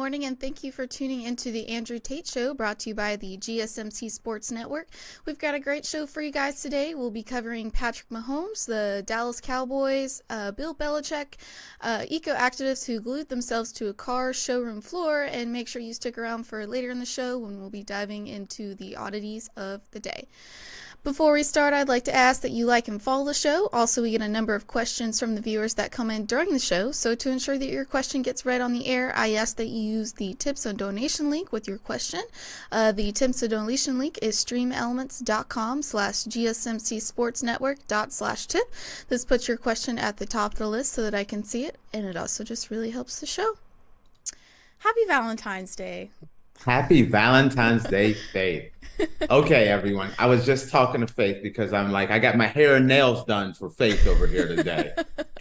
morning, and thank you for tuning into the Andrew Tate Show, brought to you by the GSMC Sports Network. We've got a great show for you guys today. We'll be covering Patrick Mahomes, the Dallas Cowboys, Bill Belichick, eco-activists who glued themselves to a car showroom floor, and make sure you stick around for later in the show when we'll be diving into the oddities of the day. Before we start, I'd like to ask that you like and follow the show. Also, we get a number of questions from the viewers that come in during the show, so to ensure that your question gets read on the air, I ask that you use the tips and donation link with your question. The tips and donation link is streamelements.com/gsmcsportsnetwork./tip. This puts your question at the top of the list so that I can see it, and it also just really helps the show. Happy Valentine's Day. Happy Valentine's Day, Faith. Okay, everyone. I was just talking to Faith because I'm like, I got my hair and nails done for Faith over here today.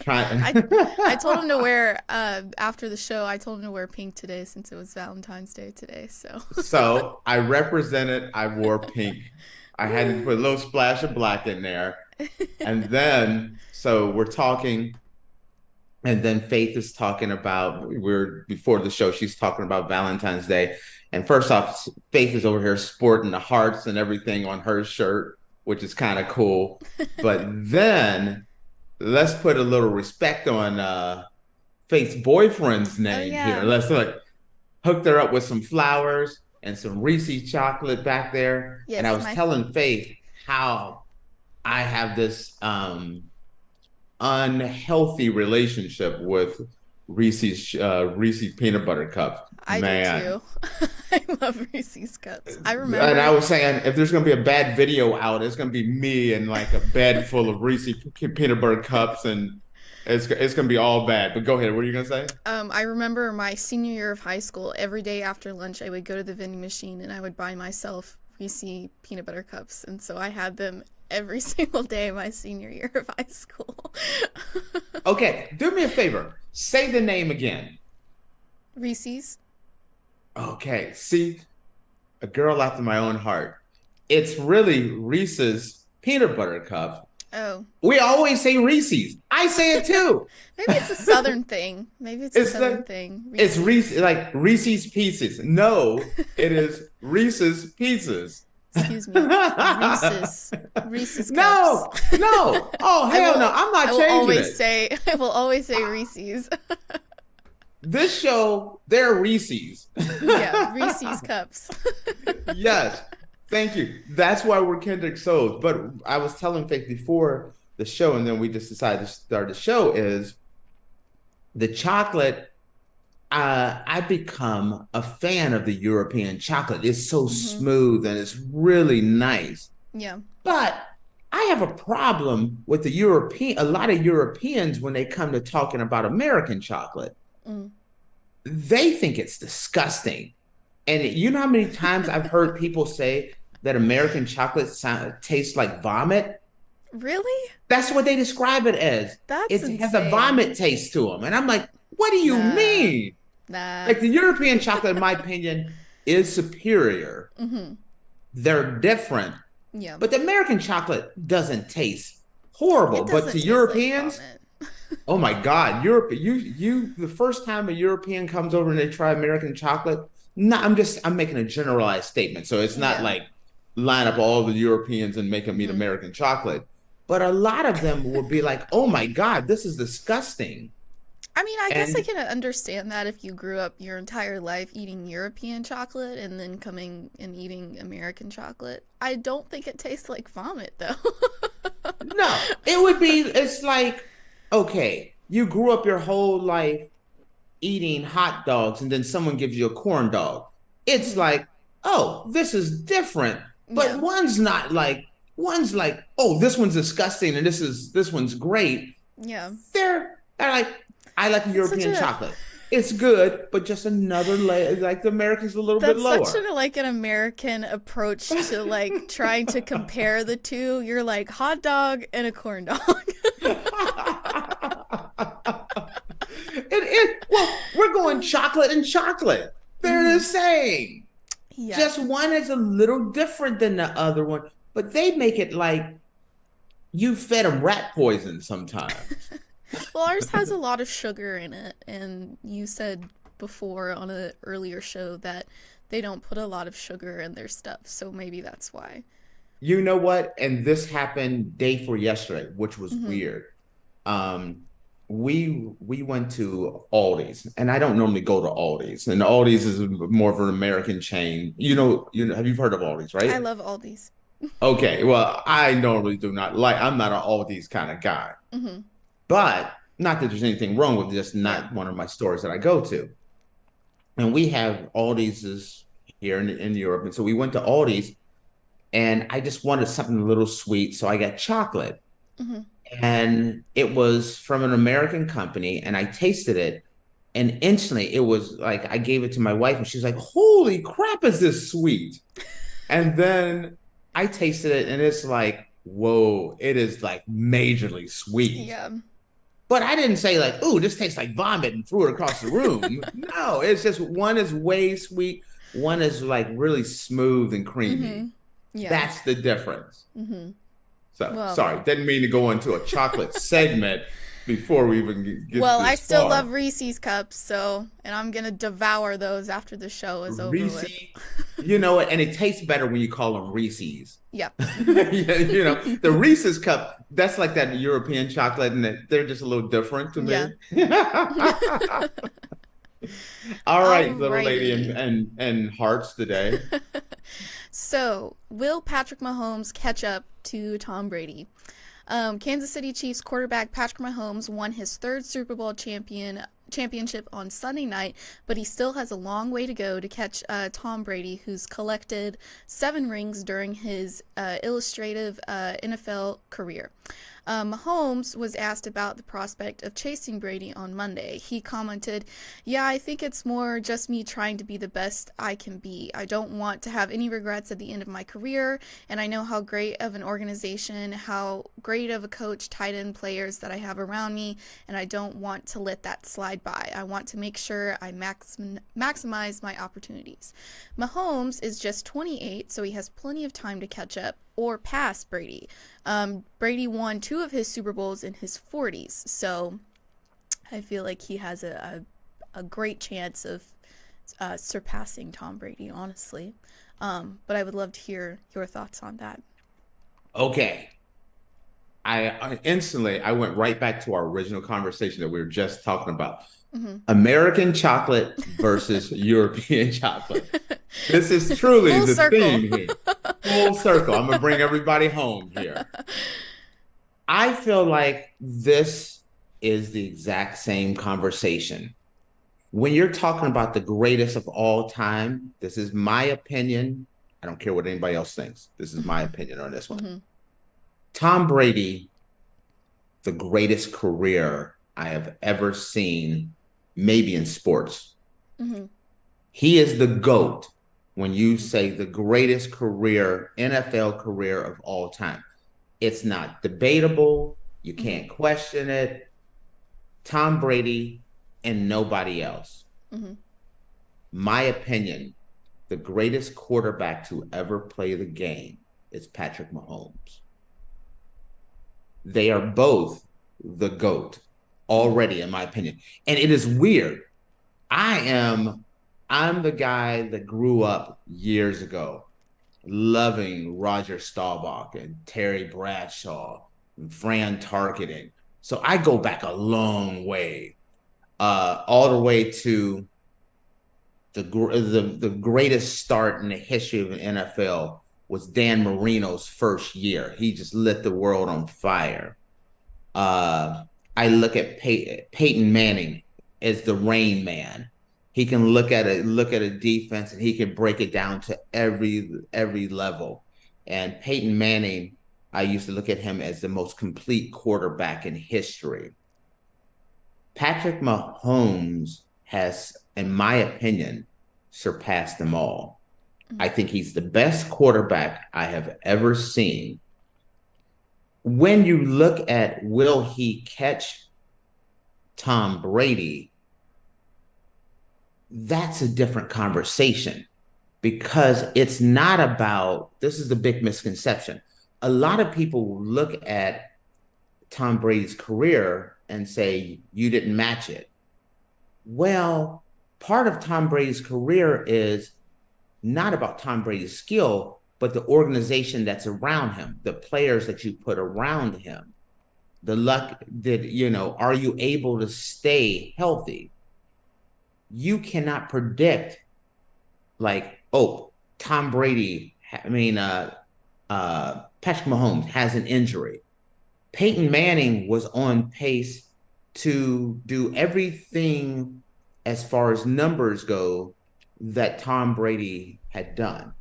I told him to wear, after the show, I told him to wear pink today since it was Valentine's Day today. So I represented, I wore pink. I had to put a little splash of black in there. And then, so we're talking, and then Faith is talking about, before the show, she's talking about Valentine's Day. And first off, Faith is over here sporting the hearts and everything on her shirt, which is kind of cool. But then let's put a little respect on Faith's boyfriend's name here. Let's hooked her up with some flowers and some Reese's chocolate back there. Yes, and I was telling Faith how I have this unhealthy relationship with Reese's peanut butter cups. I do too. I love Reese's cups. I remember. And I was saying, if there's going to be a bad video out, it's going to be me and like a bed full of Reese's peanut butter cups, and it's going to be all bad. But go ahead. What are you going to say? I remember my senior year of high school. Every day after lunch, I would go to the vending machine and I would buy myself Reese's peanut butter cups, and so I had them every single day of my senior year of high school. Okay, do me a favor. Say the name again. Reese's. Okay, see, a girl after my own heart. It's really Reese's peanut butter cup. Oh. We always say Reese's. I say it too. Maybe it's a Southern thing. It's Southern thing. Reese's. It's Reese's, like Reese's Pieces. No, it is Reese's Pieces. Excuse me. Reese's cups. No. Oh, hell no. I'm not changing it. I will always say Reese's. This show, they're Reese's. Yeah, Reese's cups. Yes, thank you. That's why we're kindred souls. But I was telling Faith before the show, and then we just decided to start the show, is the chocolate. I become a fan of the European chocolate. It's so smooth and it's really nice. Yeah. But I have a problem with a lot of Europeans when they come to talking about American chocolate. They think it's disgusting. And you know how many times I've heard people say that American chocolate tastes like vomit? Really? That's what they describe it as. It has a vomit taste to them. And I'm like, what do you mean? Like, the European chocolate, in my opinion, is superior. They're different. Yeah. But the American chocolate doesn't taste horrible. But to Europeans... Oh my God, Europe! The first time a European comes over and they try American chocolate, I'm making a generalized statement. So it's not like line up all the Europeans and make them eat American chocolate. But a lot of them will be like, oh my God, this is disgusting. I mean, I guess I can understand that if you grew up your entire life eating European chocolate and then coming and eating American chocolate. I don't think it tastes like vomit, though. No, it's like, okay, you grew up your whole life eating hot dogs and then someone gives you a corn dog. It's like, oh, this is different. But one's like, oh, this one's disgusting and this one's great. Yeah. They're like, I like European chocolate. It's good, but just another layer. Like, the American's a little bit lower. That's such an American approach to like trying to compare the two. You're like hot dog and a corn dog. Well, we're going chocolate and chocolate. They're the same. Yeah. Just one is a little different than the other one, but they make it like you fed them rat poison sometimes. Well, ours has a lot of sugar in it, and you said before on an earlier show that they don't put a lot of sugar in their stuff, so maybe that's why. You know what? And this happened day for yesterday, which was Mm-hmm. weird. Um, we went to Aldi's, and I don't normally go to Aldi's, and Aldi's is more of an American chain. Have you heard of Aldi's, I right? love all these. Okay, well, I normally do not like. I'm not an Aldi's kind of guy, Mm-hmm. but not that there's anything wrong with it, just Yeah. not one of my stores that I go to. And we have Aldi's is here in Europe, and so we went to Aldi's, and I just wanted something a little sweet, so I got chocolate. Mm-hmm. And it was from an American company, and I tasted it, and instantly it was like I gave it to my wife, and she's like, "Holy crap, is this sweet?" And then I tasted it, and it's like, "Whoa, it is like majorly sweet." Yeah. But I didn't say like, "Ooh, this tastes like vomit," and threw it across the room. No, it's just one is way sweet, one is like really smooth and Mm-hmm. creamy. Yeah. That's the difference. Mm-hmm. So Well, sorry, didn't mean to go into a chocolate segment before we even get well, I this still far. love Reese's cups, and I'm gonna devour those after the show is over Reese, with. you know what? And it tastes better when you call them Reese's. Yep. The Reese's cup, that's like that European chocolate, and they're just a little different to Yeah. me. All right, little lady Alrighty. and hearts today. So, will Patrick Mahomes catch up to Tom Brady? Kansas City Chiefs quarterback Patrick Mahomes won his third Super Bowl championship on Sunday night, but he still has a long way to go to catch Tom Brady, who's collected 7 rings during his illustrative NFL career. Mahomes was asked about the prospect of chasing Brady on Monday. He commented, "Yeah, I think it's more just me trying to be the best I can be. I don't want to have any regrets at the end of my career, and I know how great of an organization, how great of a coach, tight end players that I have around me, and I don't want to let that slide by. I want to make sure I maximize my opportunities." Mahomes is just 28, so he has plenty of time to catch up or pass Brady. Brady won 2 of his Super Bowls in his 40s, so I feel like he has a great chance of surpassing Tom Brady, honestly. But I would love to hear your thoughts on that. Okay. I instantly I went right back to our original conversation that we were just talking about. Mm-hmm. American chocolate versus European chocolate. This is truly Full the circle. theme here. Full circle. I'm gonna bring everybody home here. I feel like this is the exact same conversation. When you're talking about the greatest of all time, this is my opinion. I don't care what anybody else thinks. This is my opinion on this one. Mm-hmm. Tom Brady, the greatest career I have ever seen, maybe in sports. Mm-hmm. He is the GOAT when you say the greatest career, NFL career of all time. It's not debatable. You can't question it. Tom Brady and nobody else. Mm-hmm. My opinion, the greatest quarterback to ever play the game is Patrick Mahomes. They are both the GOAT already, in my opinion. And it is weird. I'm the guy that grew up years ago loving Roger Staubach and Terry Bradshaw and Fran Tarkenton. So I go back a long way, all the way to the greatest start in the history of the NFL was Dan Marino's first year. He just lit the world on fire. I look at Peyton Manning as the Rain Man. He can look at a defense and he can break it down to every level. And Peyton Manning, I used to look at him as the most complete quarterback in history. Patrick Mahomes has, in my opinion, surpassed them all. I think he's the best quarterback I have ever seen. When you look at will he catch Tom Brady, that's a different conversation because it's not about, this is the big misconception. A lot of people look at Tom Brady's career and say, you didn't match it. Well, part of Tom Brady's career is not about Tom Brady's skill, but the organization that's around him, the players that you put around him, the luck that, are you able to stay healthy? You cannot predict, like, oh, Tom Brady, Patrick Mahomes has an injury. Peyton Manning was on pace to do everything as far as numbers go that Tom Brady had done,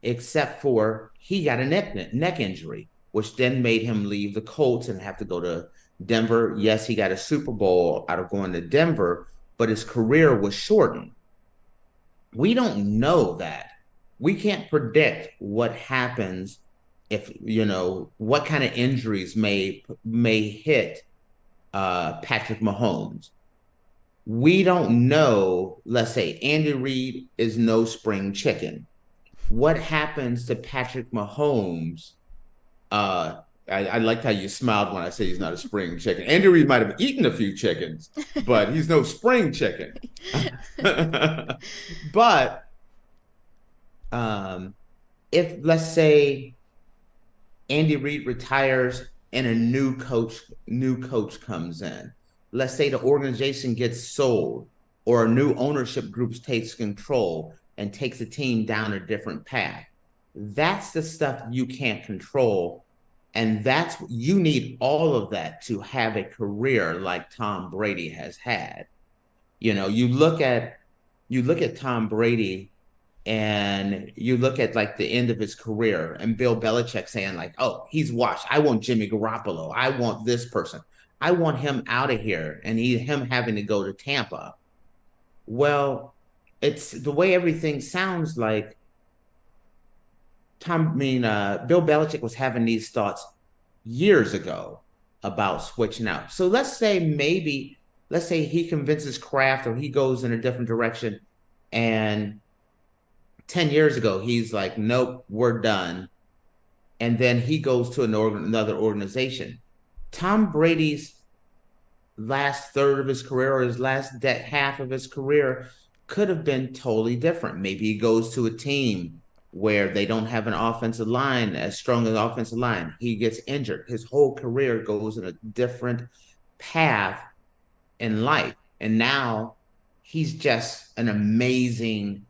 except for he got a neck injury, which then made him leave the Colts and have to go to Denver. Yes, he got a Super Bowl out of going to Denver, but his career was shortened. We don't know that. We can't predict what happens if, what kind of injuries may hit Patrick Mahomes. We don't know. Let's say Andy Reid is no spring chicken. What happens to Patrick Mahomes? I liked how you smiled when I said he's not a spring chicken. Andy Reid might have eaten a few chickens, but he's no spring chicken. But if, let's say, Andy Reid retires and a new coach comes in, let's say the organization gets sold or a new ownership group takes control and takes the team down a different path. That's the stuff you can't control. And you need all of that to have a career like Tom Brady has had. You look at Tom Brady and you look at like the end of his career and Bill Belichick saying like, oh, he's washed. I want Jimmy Garoppolo. I want this person. I want him out of here, and him having to go to Tampa. Well, it's the way everything sounds like. Bill Belichick was having these thoughts years ago about switching out. So let's say he convinces Kraft or he goes in a different direction, and 10 years ago he's like, nope, we're done. And then he goes to another organization. Tom Brady's last third of his career or his last half of his career could have been totally different. Maybe he goes to a team where they don't have an offensive line as strong as an offensive line. He gets injured. His whole career goes in a different path in life. And now he's just an amazing,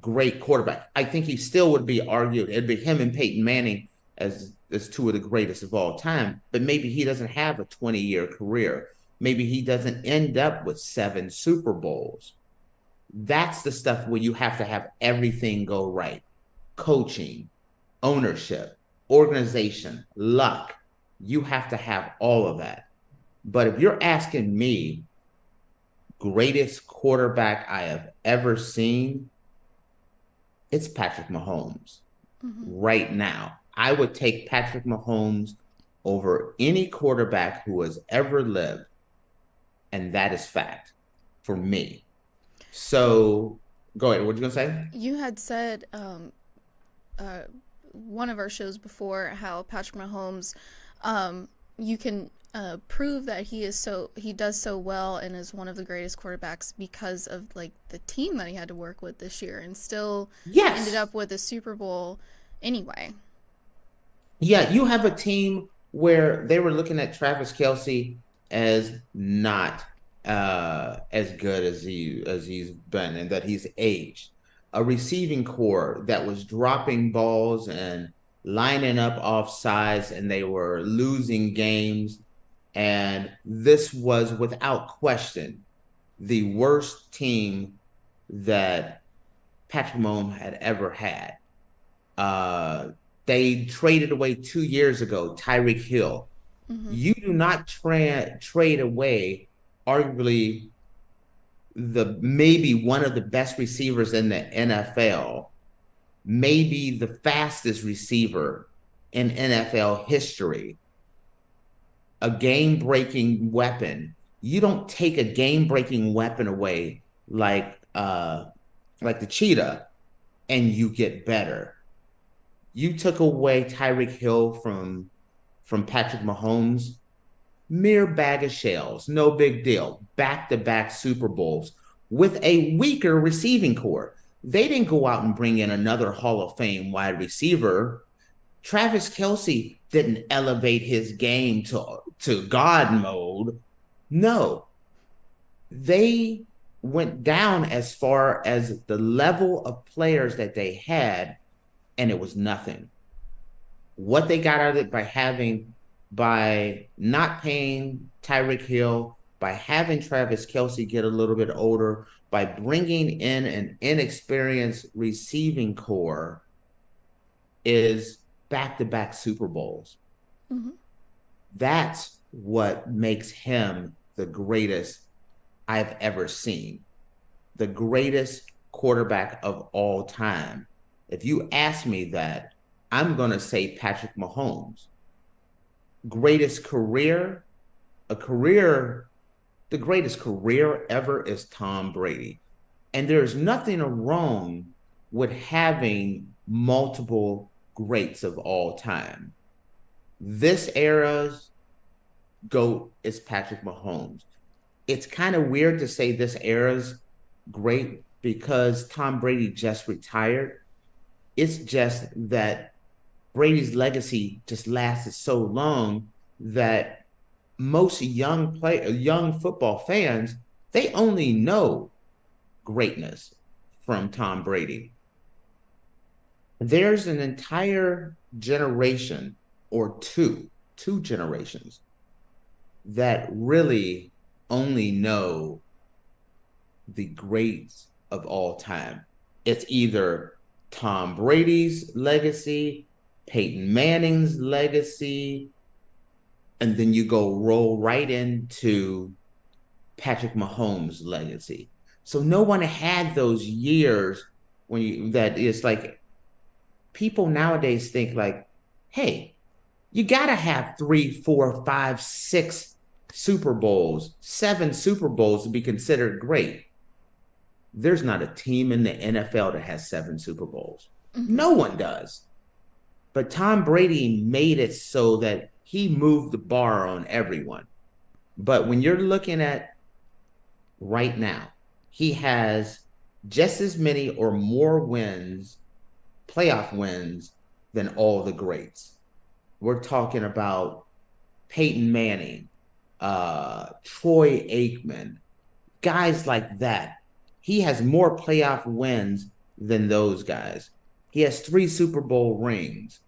great quarterback. I think he still would be argued. It'd be him and Peyton Manning as two of the greatest of all time. But maybe he doesn't have a 20-year career. Maybe he doesn't end up with 7 Super Bowls. That's the stuff where you have to have everything go right. Coaching, ownership, organization, luck. You have to have all of that. But if you're asking me, greatest quarterback I have ever seen, it's Patrick Mahomes. Right now. I would take Patrick Mahomes over any quarterback who has ever lived. And that is fact for me. So go ahead. What you going to say? You had said one of our shows before how Patrick Mahomes, you can prove that he does so well and is one of the greatest quarterbacks because of like the team that he had to work with this year, and still ended up with a Super Bowl anyway. Yeah, you have a team where they were looking at Travis Kelce as not as good as he's been, and that he's aged. A receiving core that was dropping balls and lining up off sides, and they were losing games. And this was without question the worst team that Patrick Mahomes had ever had. They traded away 2 years ago Tyreek Hill. You do not trade away arguably maybe one of the best receivers in the NFL, maybe the fastest receiver in NFL history, a game-breaking weapon. You don't take a game-breaking weapon away like the cheetah and you get better. You took away Tyreek Hill from Patrick Mahomes, mere bag of shells, no big deal. Back-to-back Super Bowls. with a weaker receiving core. They didn't go out and bring in another Hall of Fame wide receiver. Travis Kelce didn't elevate his game to God mode. No, they went down as far as the level of players that they had, and it was nothing. What they got out of it by not paying Tyreek Hill, by having Travis Kelce get a little bit older, by bringing in an inexperienced receiving core, is back-to-back Super Bowls. Mm-hmm. That's what makes him the greatest I've ever seen, the greatest quarterback of all time. If you ask me that, I'm going to say Patrick Mahomes. Greatest career, the greatest career ever is Tom Brady. And there's nothing wrong with having multiple greats of all time. This era's GOAT is Patrick Mahomes. It's kind of weird to say this era's great because Tom Brady just retired. It's just that Brady's legacy just lasted so long that most young football fans, they only know greatness from Tom Brady. There's an entire generation or two generations that really only know the greats of all time. It's either Tom Brady's legacy, Peyton Manning's legacy, and then you go roll right into Patrick Mahomes' legacy. So no one had those years that is like, people nowadays think like, hey, you gotta have 3, 4, 5, 6 Super Bowls, 7 Super Bowls to be considered great. There's not a team in the NFL that has 7 Super Bowls. Mm-hmm. No one does. But Tom Brady made it so that he moved the bar on everyone. But when you're looking at right now, he has just as many or more wins, playoff wins, than all the greats. We're talking about Peyton Manning, Troy Aikman, guys like that. He has more playoff wins than those guys. He has 3 Super Bowl rings.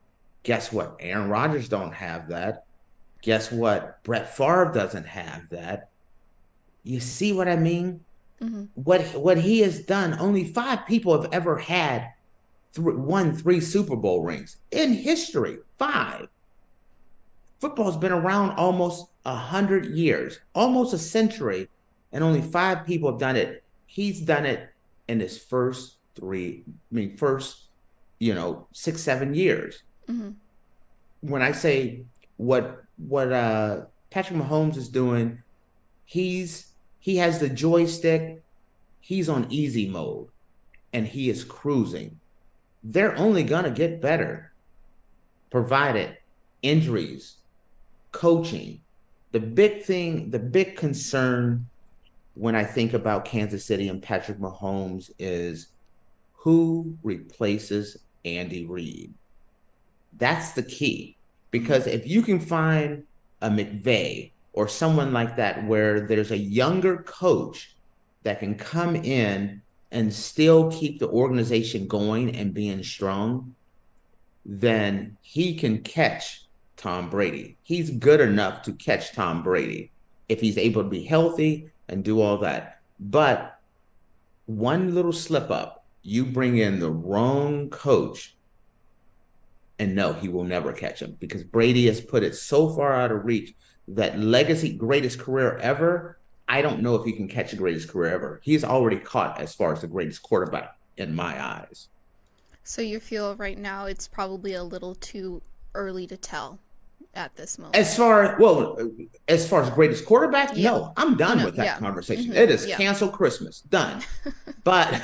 Guess what? Aaron Rodgers don't have that. Guess what? Brett Favre doesn't have that. You see what I mean? Mm-hmm. What he has done, only 5 people have ever had won 3 Super Bowl rings in history. 5. Football's been around almost 100 years, almost a century, and only 5 people have done it. He's done it in his first 6, 7 years. Mm-hmm. When I say what Patrick Mahomes is doing, he has the joystick, he's on easy mode, and he is cruising. They're only gonna get better, provided injuries, coaching. The big concern when I think about Kansas City and Patrick Mahomes is who replaces Andy Reid. That's the key. Because if you can find a McVay or someone like that where there's a younger coach that can come in and still keep the organization going and being strong, then he can catch Tom Brady. He's good enough to catch Tom Brady if he's able to be healthy and do all that. But one little slip up, you bring in the wrong coach, and no, he will never catch him because Brady has put it so far out of reach that legacy greatest career ever, I don't know if he can catch the greatest career ever. He's already caught as far as the greatest quarterback in my eyes. So you feel right now it's probably a little too early to tell at this moment. As far as greatest quarterback, yeah. No, I'm done with that conversation. Mm-hmm. It is cancel Christmas, done. But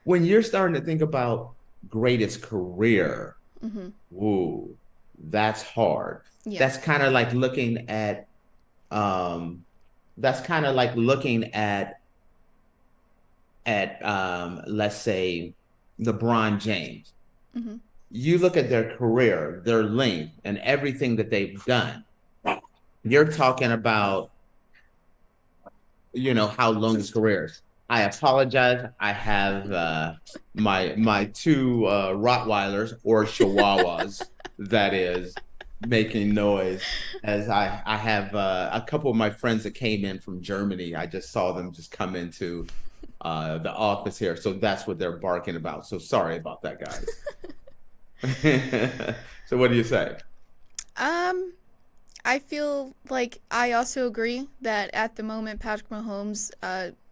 when you're starting to think about greatest career, mm-hmm. Woo, that's hard. Yeah. That's kind of like looking at that's kind of like looking at let's say LeBron James. Hmm. You look at their career, their length, and everything that they've done. You're talking about, how long his career is. I apologize. I have my two Rottweilers or Chihuahuas that is making noise as I have a couple of my friends that came in from Germany. I just saw them just come into the office here, so that's what they're barking about. So sorry about that, guys. So what do you say? Um, I feel like I also agree that at the moment, Patrick Mahomes,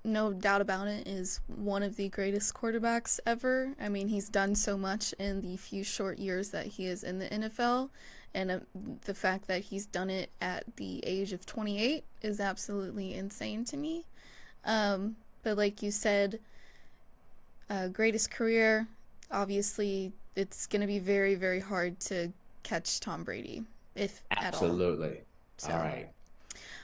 no doubt about it, is one of the greatest quarterbacks ever. I mean, he's done so much in the few short years that he is in the NFL, and the fact that he's done it at the age of 28 is absolutely insane to me. But like you said, greatest career, obviously, it's going to be very, very hard to catch Tom Brady, if at all. Absolutely. So, All right.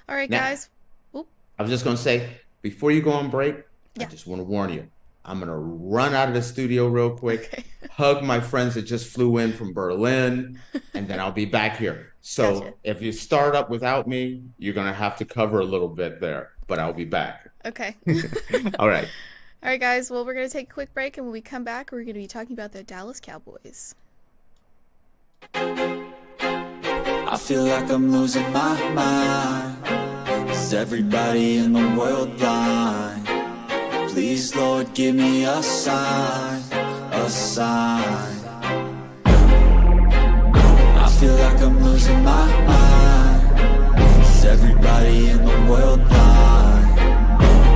all right, Now, guys. Oop, I was just going to say, before you go on break, I yeah. just want to warn you. I'm going to run out of the studio real quick, Okay. hug my friends that just flew in from Berlin, and then I'll be back here. Gotcha. So if you start up without me, you're going to have to cover a little bit there, but I'll be back. Okay. All right. All right, guys. Well, we're going to take a quick break, and when we come back, we're going to be talking about the Dallas Cowboys. I feel like I'm losing my mind. Is everybody in the world blind? Please, Lord, give me a sign, a sign. I feel like I'm losing my mind. Is everybody in the world blind?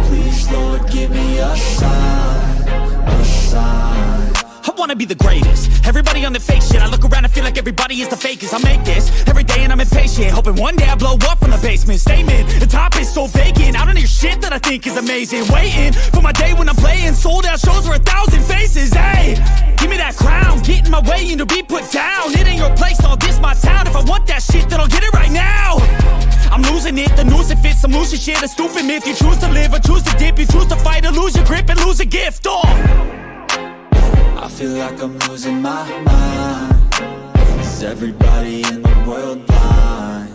Please, Lord, give me a sign, a sign. I wanna be the greatest. Everybody on the fake shit. I look around and feel like everybody is the fakest. I make this every day and I'm impatient, hoping one day I blow up from the basement. Statement, the top is so vacant. I don't hear shit that I think is amazing. Waiting for my day when I'm playing sold out shows for 1,000 faces. Hey, give me that crown, get in my way and to be put down. It ain't your place, all this my town. If I want that shit, then I'll get it right now. I'm losing it, the noose it fits, I'm losing shit. A stupid myth, you choose to live or choose to dip. You choose to fight or lose your grip and lose a gift. I feel like I'm losing my mind. Is everybody in the world blind?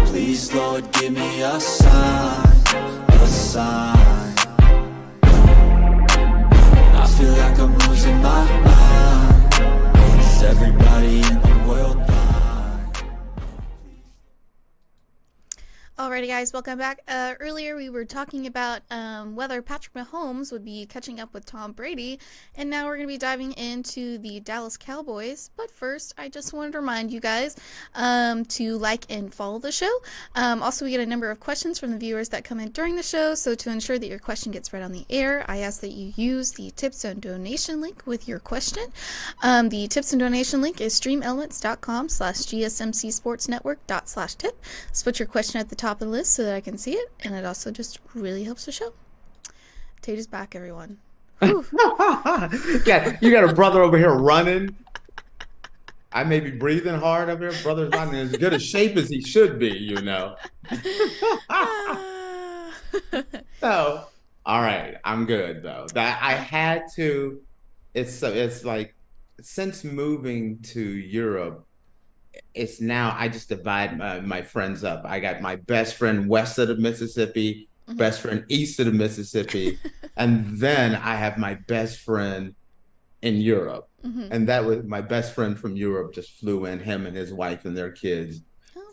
Please, Lord, give me a sign, a sign. I feel like I'm losing my mind. Is everybody in the world blind? Alrighty, guys, welcome back. Earlier, we were talking about whether Patrick Mahomes would be catching up with Tom Brady, and now we're going to be diving into the Dallas Cowboys. But first, I just wanted to remind you guys to like and follow the show. Also, we get a number of questions from the viewers that come in during the show, so to ensure that your question gets read on the air, I ask that you use the tips and donation link with your question. The tips and donation link is streamelements.com/gsmcsportsnetwork./tip. Let's put your question at the top of the list so that I can see it, and it also just really helps the show. Tate is back, everyone. Yeah, you got a brother over here running. I may be breathing hard over here. Brother's not in as good a shape as he should be, So, all right, I'm good though. That I had to. It's like since moving to Europe, it's now I just divide my friends up. I got my best friend west of the Mississippi, best friend east of the Mississippi, and then I have my best friend in Europe. And that was my best friend from Europe just flew in, him and his wife and their kids.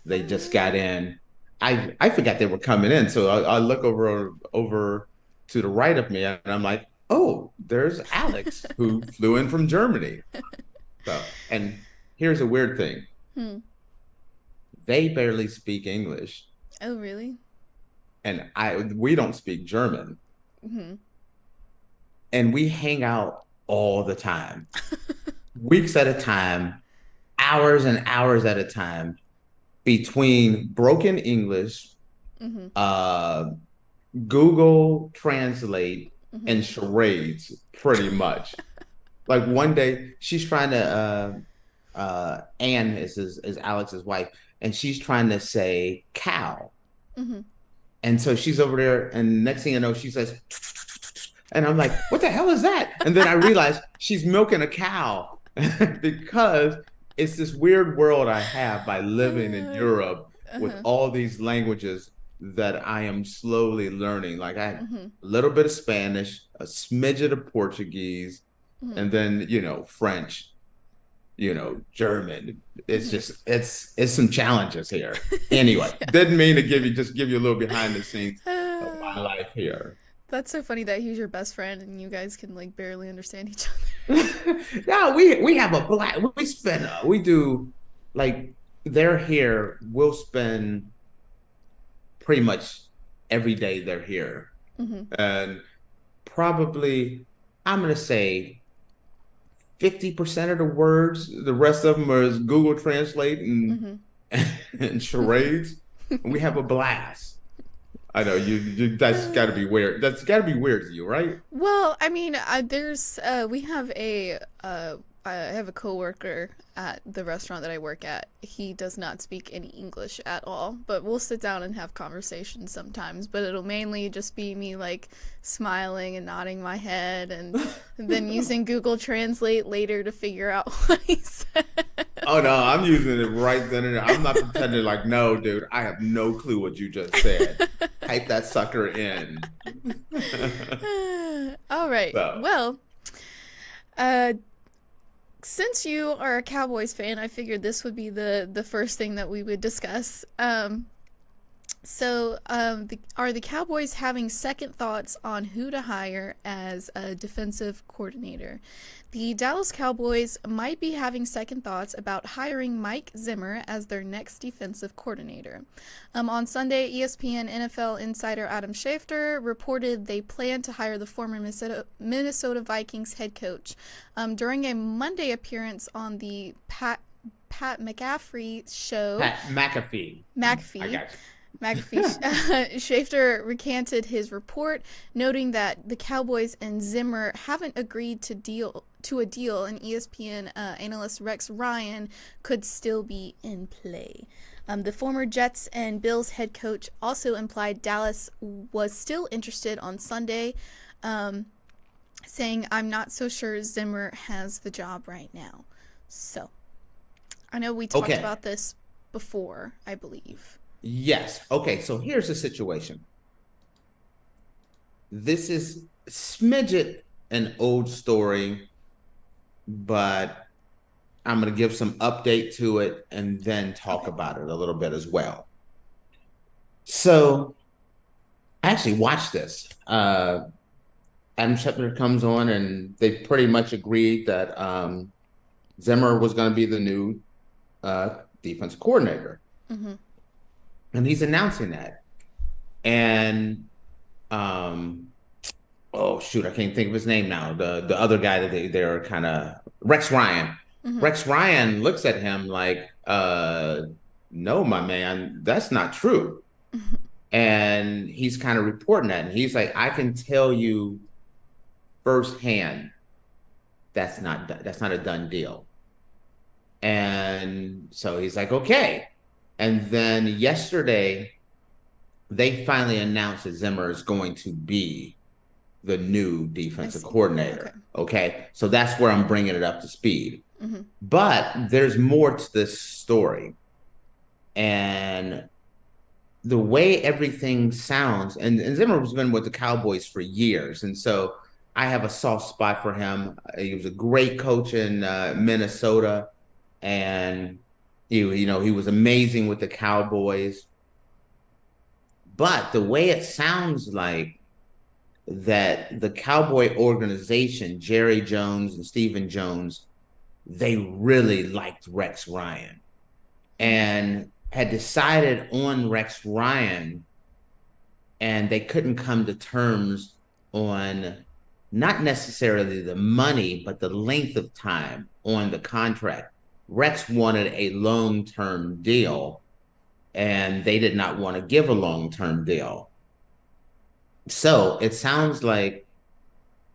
They just got in. I forgot they were coming in. So I look over to the right of me and I'm like, oh, there's Alex who flew in from Germany. So, and here's a weird thing. They barely speak English. Oh, really? And we don't speak German. And we hang out all the time. Weeks at a time, hours and hours at a time, between broken English, Google Translate, and charades, pretty much. Like one day, she's trying to, Anne is Alex's wife, and she's trying to say cow. And so she's over there, and next thing you know, she says, and I'm like, what the hell is that? And then I realize she's milking a cow because it's this weird world I have by living in Europe with all these languages that I am slowly learning. Like I had a little bit of Spanish, a smidget of Portuguese, and then, French, German. It's just, it's some challenges here. Anyway, didn't mean to give you a little behind the scenes of my life here. That's so funny that he's your best friend and you guys can like barely understand each other. Yeah, we have a black. We do like they're here. We'll spend pretty much every day they're here, and probably I'm gonna say 50% of the words. The rest of them are Google Translate and charades. We have a blast. I know that's got to be weird. That's got to be weird to you, right? Well, I mean, we have I have a coworker at the restaurant that I work at. He does not speak any English at all, but we'll sit down and have conversations sometimes, but it'll mainly just be me like smiling and nodding my head and then using Google Translate later to figure out what he said. Oh no, I'm using it right then and there. I'm not pretending like, no, dude, I have no clue what you just said. Type that sucker in. All right. So. Well, since you are a Cowboys fan, I figured this would be the first thing that we would discuss. Are the Cowboys having second thoughts on who to hire as a defensive coordinator? The Dallas Cowboys might be having second thoughts about hiring Mike Zimmer as their next defensive coordinator. On Sunday, ESPN NFL insider Adam Schefter reported they plan to hire the former Minnesota Vikings head coach. During a Monday appearance on the Pat McAfee show. Pat McAfee. McAfee. I got you. McAfee. Schefter recanted his report, noting that the Cowboys and Zimmer haven't agreed to a deal, and ESPN analyst Rex Ryan could still be in play. The former Jets and Bills head coach also implied Dallas was still interested on Sunday, saying, "I'm not so sure Zimmer has the job right now." So, I know we talked about this before, I believe. Yes. Okay, so here's the situation. This is smidget an old story, but I'm going to give some update to it and then talk about it a little bit as well. So I actually watched this. Adam Schefter comes on and they pretty much agreed that Zimmer was going to be the new defensive coordinator. And he's announcing that. And oh shoot, I can't think of his name now. The other guy that they're kind of Rex Ryan. Rex Ryan looks at him like, no, my man, that's not true. And he's kind of reporting that. And he's like, I can tell you firsthand that's not a done deal. And so he's like, okay. And then yesterday, they finally announced that Zimmer is going to be the new defensive coordinator. Okay. So that's where I'm bringing it up to speed. But there's more to this story. And the way everything sounds, and Zimmer has been with the Cowboys for years. And so I have a soft spot for him. He was a great coach in Minnesota. And he was amazing with the Cowboys. But the way it sounds like that the Cowboy organization, Jerry Jones and Stephen Jones, they really liked Rex Ryan and had decided on Rex Ryan, and they couldn't come to terms on not necessarily the money, but the length of time on the contract. Rex wanted a long-term deal, and they did not want to give a long-term deal. So it sounds like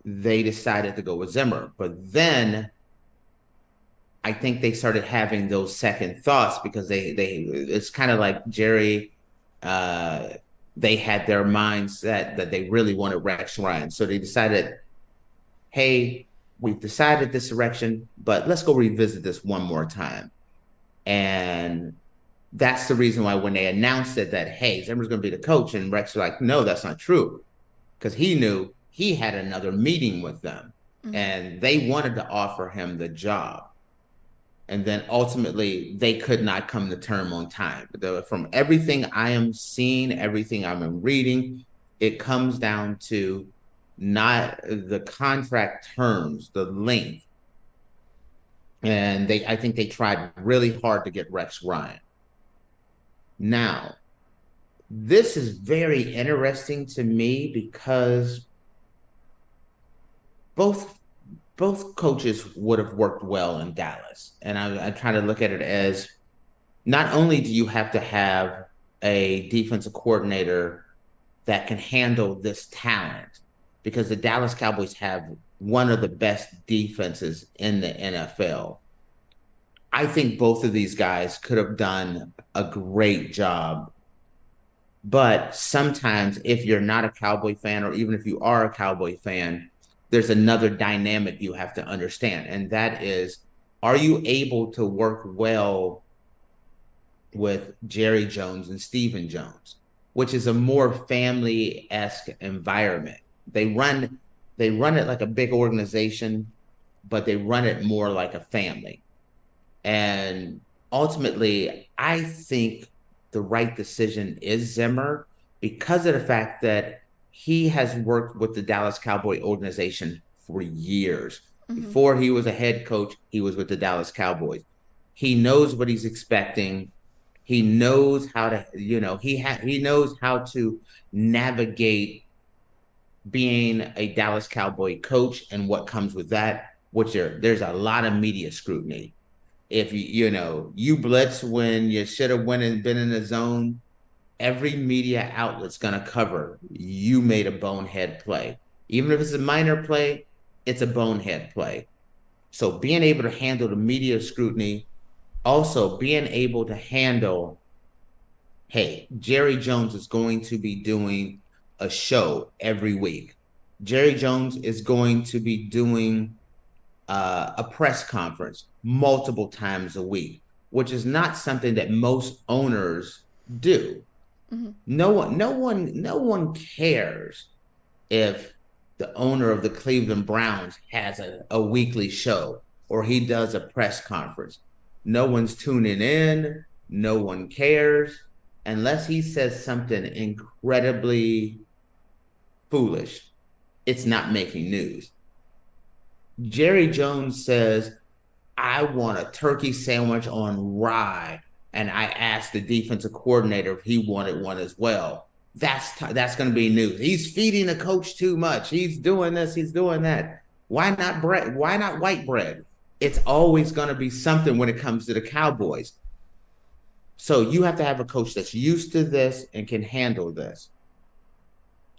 they decided to go with Zimmer. But then I think they started having those second thoughts because it's kind of like Jerry they had their mindset that they really wanted Rex Ryan. So they decided, hey, we've decided this direction, but let's go revisit this one more time. And that's the reason why when they announced it that, hey, Zimmer's going to be the coach, and Rex was like, no, that's not true. Because he knew he had another meeting with them, and they wanted to offer him the job. And then ultimately, they could not come to term on time. From everything I am seeing, everything I'm reading, it comes down to not the contract terms, the length. And I think they tried really hard to get Rex Ryan. Now, this is very interesting to me because both coaches would have worked well in Dallas. And I try to look at it as, not only do you have to have a defensive coordinator that can handle this talent, because the Dallas Cowboys have one of the best defenses in the NFL. I think both of these guys could have done a great job. But sometimes if you're not a Cowboy fan, or even if you are a Cowboy fan, there's another dynamic you have to understand. And that is, are you able to work well with Jerry Jones and Stephen Jones, which is a more family-esque environment? They run it like a big organization, but they run it more like a family. And ultimately, I think the right decision is Zimmer, because of the fact that he has worked with the Dallas Cowboy organization for years. Before he was a head coach, he was with the Dallas Cowboys. He knows what he's expecting. He knows how to, he knows how to navigate being a Dallas Cowboy coach and what comes with that, which there's a lot of media scrutiny. If you blitz when you should have went and been in the zone, every media outlet's going to cover you made a bonehead play. Even if it's a minor play, it's a bonehead play. So being able to handle the media scrutiny, also being able to handle, hey, Jerry Jones is going to be doing a show every week. Jerry Jones is going to be doing a press conference multiple times a week, which is not something that most owners do. No one cares if the owner of the Cleveland Browns has a weekly show or he does a press conference. No one's tuning in. No one cares unless he says something incredibly foolish. It's not making news. Jerry Jones says, I want a turkey sandwich on rye, and I asked the defensive coordinator if he wanted one as well. That's going to be news. He's feeding the coach too much. He's doing this. He's doing that. Why not bread? Why not white bread? It's always going to be something when it comes to the Cowboys. So you have to have a coach that's used to this and can handle this.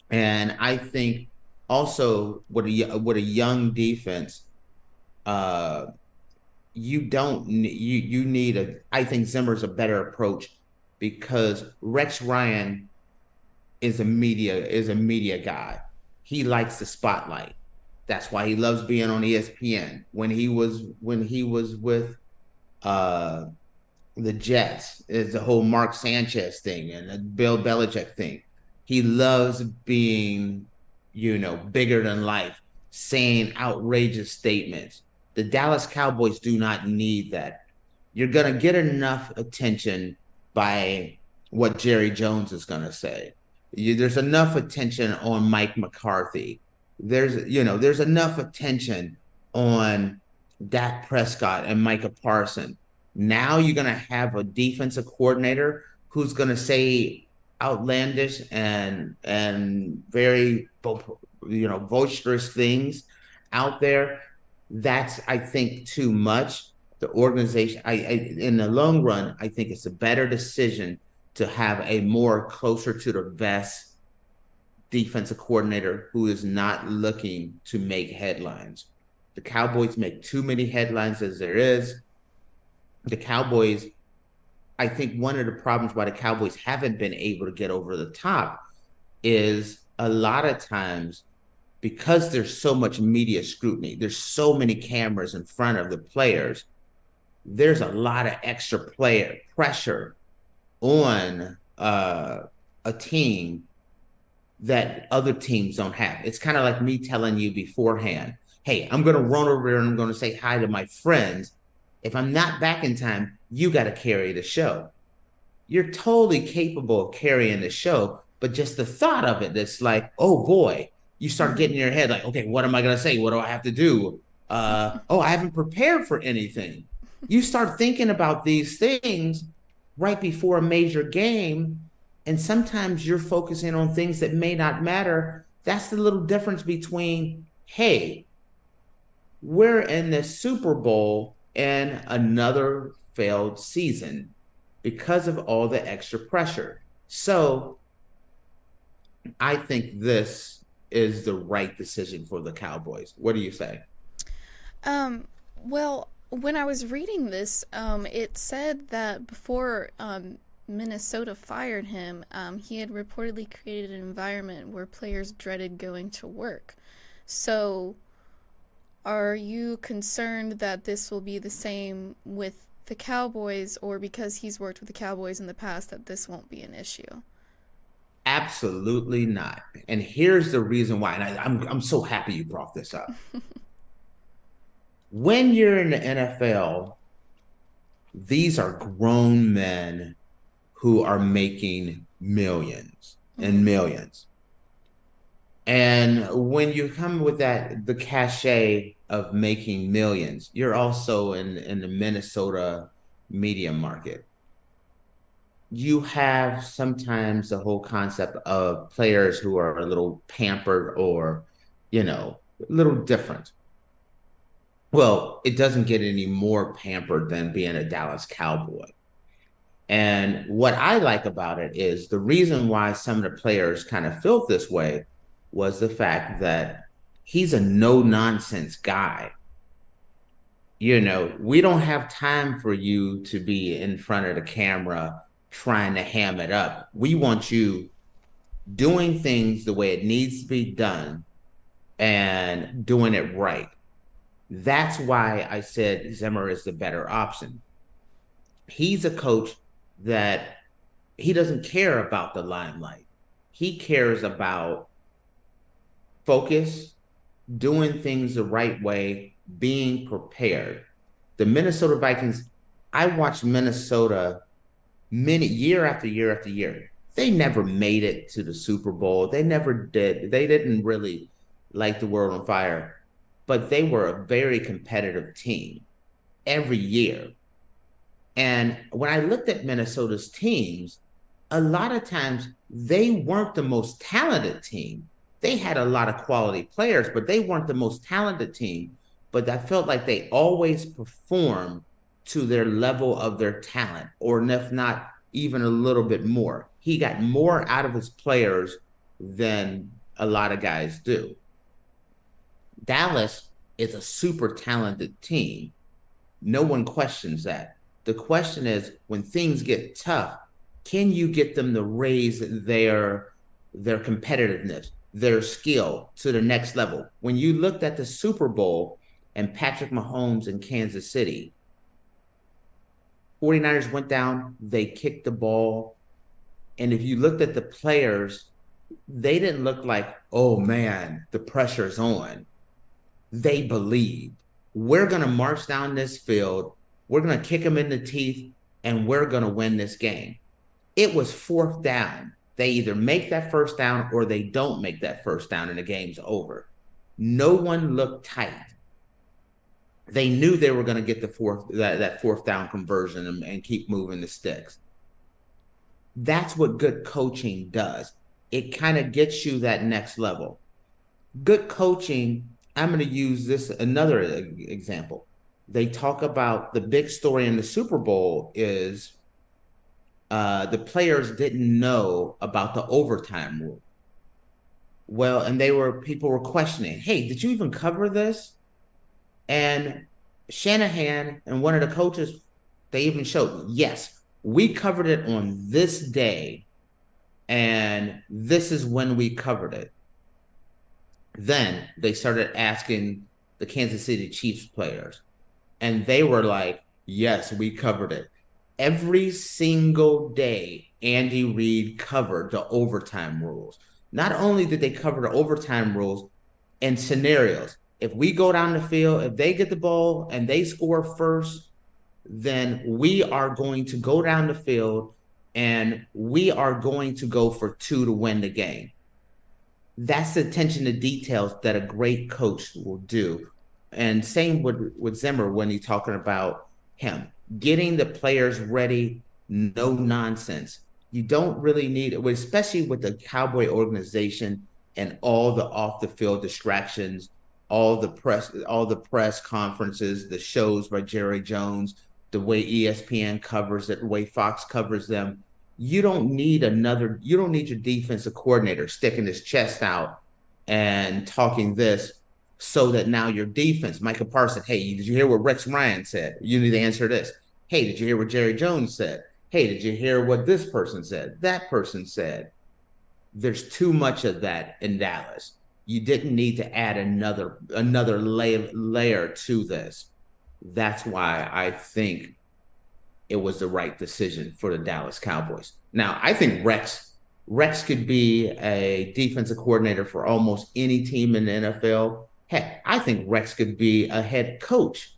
And I think also with a young defense, you need I think Zimmer's a better approach, because Rex Ryan is a media guy. He likes the spotlight. That's why he loves being on ESPN. When he was with the Jets, is the whole Mark Sanchez thing and the Bill Belichick thing. He loves being, bigger than life, saying outrageous statements. The Dallas Cowboys do not need that. You're going to get enough attention by what Jerry Jones is going to say. There's enough attention on Mike McCarthy. There's enough attention on Dak Prescott and Micah Parsons. Now you're going to have a defensive coordinator who's going to say outlandish and very boisterous things out there. That's, I think, too much. The organization, in the long run, I think it's a better decision to have a more closer to the vest defensive coordinator who is not looking to make headlines. The Cowboys make too many headlines as there is. The Cowboys, I think one of the problems why the Cowboys haven't been able to get over the top is a lot of times, because there's so much media scrutiny, there's so many cameras in front of the players, there's a lot of extra player pressure on a team that other teams don't have. It's kind of like me telling you beforehand, hey, I'm going to run over there and I'm going to say hi to my friends. If I'm not back in time, you got to carry the show. You're totally capable of carrying the show, but just the thought of it, it's like, oh boy, you start getting in your head like, okay, what am I going to say? What do I have to do? Oh, I haven't prepared for anything. You start thinking about these things right before a major game, and sometimes you're focusing on things that may not matter. That's the little difference between, hey, we're in the Super Bowl and another failed season because of all the extra pressure. So I think this is the right decision for the Cowboys. What do you say? Well, when I was reading this, it said that before Minnesota fired him, he had reportedly created an environment where players dreaded going to work. So, are you concerned that this will be the same with the Cowboys, or because he's worked with the Cowboys in the past that this won't be an issue? Absolutely not. And here's the reason why. And I'm so happy you brought this up. When you're in the NFL, these are grown men who are making millions and millions. And when you come with that, the cachet of making millions, you're also in the Minnesota media market. You have sometimes the whole concept of players who are a little pampered or, a little different. Well, it doesn't get any more pampered than being a Dallas Cowboy. And what I like about it is the reason why some of the players kind of felt this way was the fact that he's a no-nonsense guy. We don't have time for you to be in front of the camera trying to ham it up. We want you doing things the way it needs to be done and doing it right. That's why I said Zimmer is the better option. He's a coach that he doesn't care about the limelight. He cares about focus, doing things the right way, being prepared. The Minnesota Vikings, I watched Minnesota year after year after year. They never made it to the Super Bowl. They never did. They didn't really light the world on fire, but they were a very competitive team every year. And when I looked at Minnesota's teams, a lot of times they weren't the most talented team. They had a lot of quality players, but they weren't the most talented team. But I felt like they always performed to their level of their talent, or if not even a little bit more. He got more out of his players than a lot of guys do. Dallas is a super talented team. No one questions that. The question is, when things get tough, can you get them to raise their competitiveness, their skill to the next level? When you looked at the Super Bowl and Patrick Mahomes in Kansas City, 49ers went down, they kicked the ball. And if you looked at the players, they didn't look like, oh man, the pressure's on. They believed, we're going to march down this field, we're going to kick them in the teeth, and we're going to win this game. It was fourth down. They either make that first down or they don't make that first down and the game's over. No one looked tight. They knew they were going to get that fourth down conversion and keep moving the sticks. That's what good coaching does. It kind of gets you that next level. Good coaching, I'm going to use another example. They talk about the big story in the Super Bowl is the players didn't know about the overtime rule. Well, and people were questioning, hey, did you even cover this? And Shanahan and one of the coaches, they even showed, yes, we covered it on this day, And this is when we covered it. Then they started asking the Kansas City Chiefs players, and they were like, yes, we covered it. Every single day, Andy Reid covered the overtime rules. Not only did they cover the overtime rules and scenarios, if we go down the field, if they get the ball and they score first, then we are going to go down the field and we are going to go for 2 to win the game. That's the attention to details that a great coach will do. And same with Zimmer when you're talking about him. Getting the players ready, no nonsense. You don't really need it, especially with the Cowboy organization and all the off-the-field distractions, all the press conferences, the shows by Jerry Jones, the way ESPN covers it, the way Fox covers them. You don't need your defensive coordinator sticking his chest out and talking this so that now your defense, Micah Parsons, hey, did you hear what Rex Ryan said? You need to answer this. Hey, did you hear what Jerry Jones said? Hey, did you hear what this person said? That person said. There's too much of that in Dallas. You didn't need to add another layer to this. That's why I think it was the right decision for the Dallas Cowboys. Now, I think Rex could be a defensive coordinator for almost any team in the NFL. Heck, I think Rex could be a head coach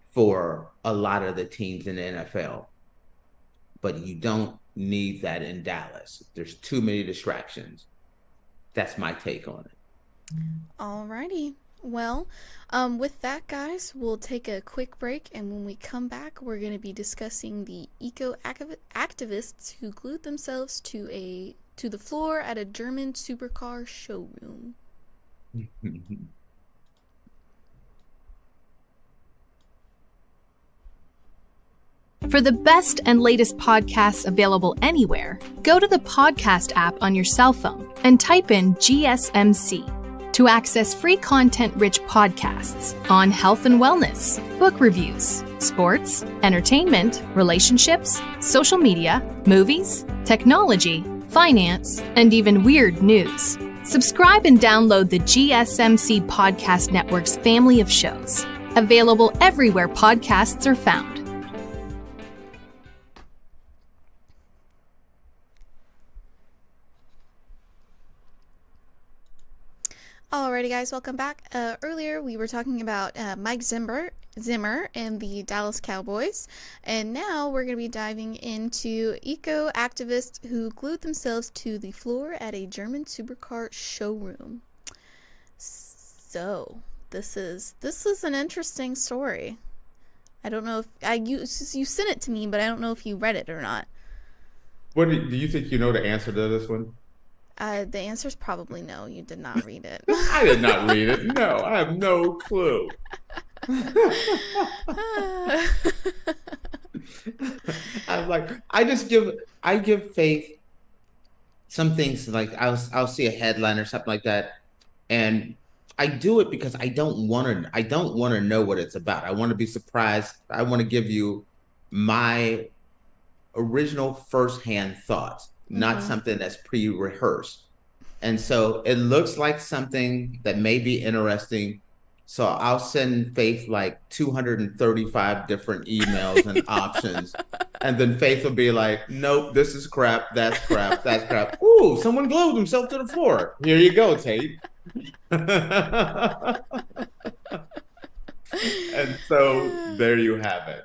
for a lot of the teams in the NFL. But you don't need that in Dallas. There's too many distractions. That's my take on it. Alrighty. Well, with that, guys, we'll take a quick break, and when we come back, we're going to be discussing the eco-activists who glued themselves to the floor at a German supercar showroom. For the best and latest podcasts available anywhere, go to the podcast app on your cell phone and type in GSMC to access free content-rich podcasts on health and wellness, book reviews, sports, entertainment, relationships, social media, movies, technology, finance, and even weird news. Subscribe and download the GSMC Podcast Network's family of shows, available everywhere podcasts are found. Alrighty, guys, welcome back. Earlier, we were talking about Mike Zimmer and the Dallas Cowboys, and now we're going to be diving into eco-activists who glued themselves to the floor at a German supercar showroom. So, this is an interesting story. I don't know if you sent it to me, but I don't know if you read it or not. What do you think you know the answer to this one? The answer is probably no. You did not read it. I did not read it. No, I have no clue. I'm like, I give Faith some things, like I'll see a headline or something like that, and I do it because I don't want to know what it's about. I want to be surprised. I want to give you my original firsthand thoughts, not something that's pre-rehearsed. And so it looks like something that may be interesting. So I'll send Faith like 235 different emails and options. And then Faith will be like, nope, this is crap. That's crap. That's crap. Ooh, someone glued himself to the floor. Here you go, Tate. And so there you have it.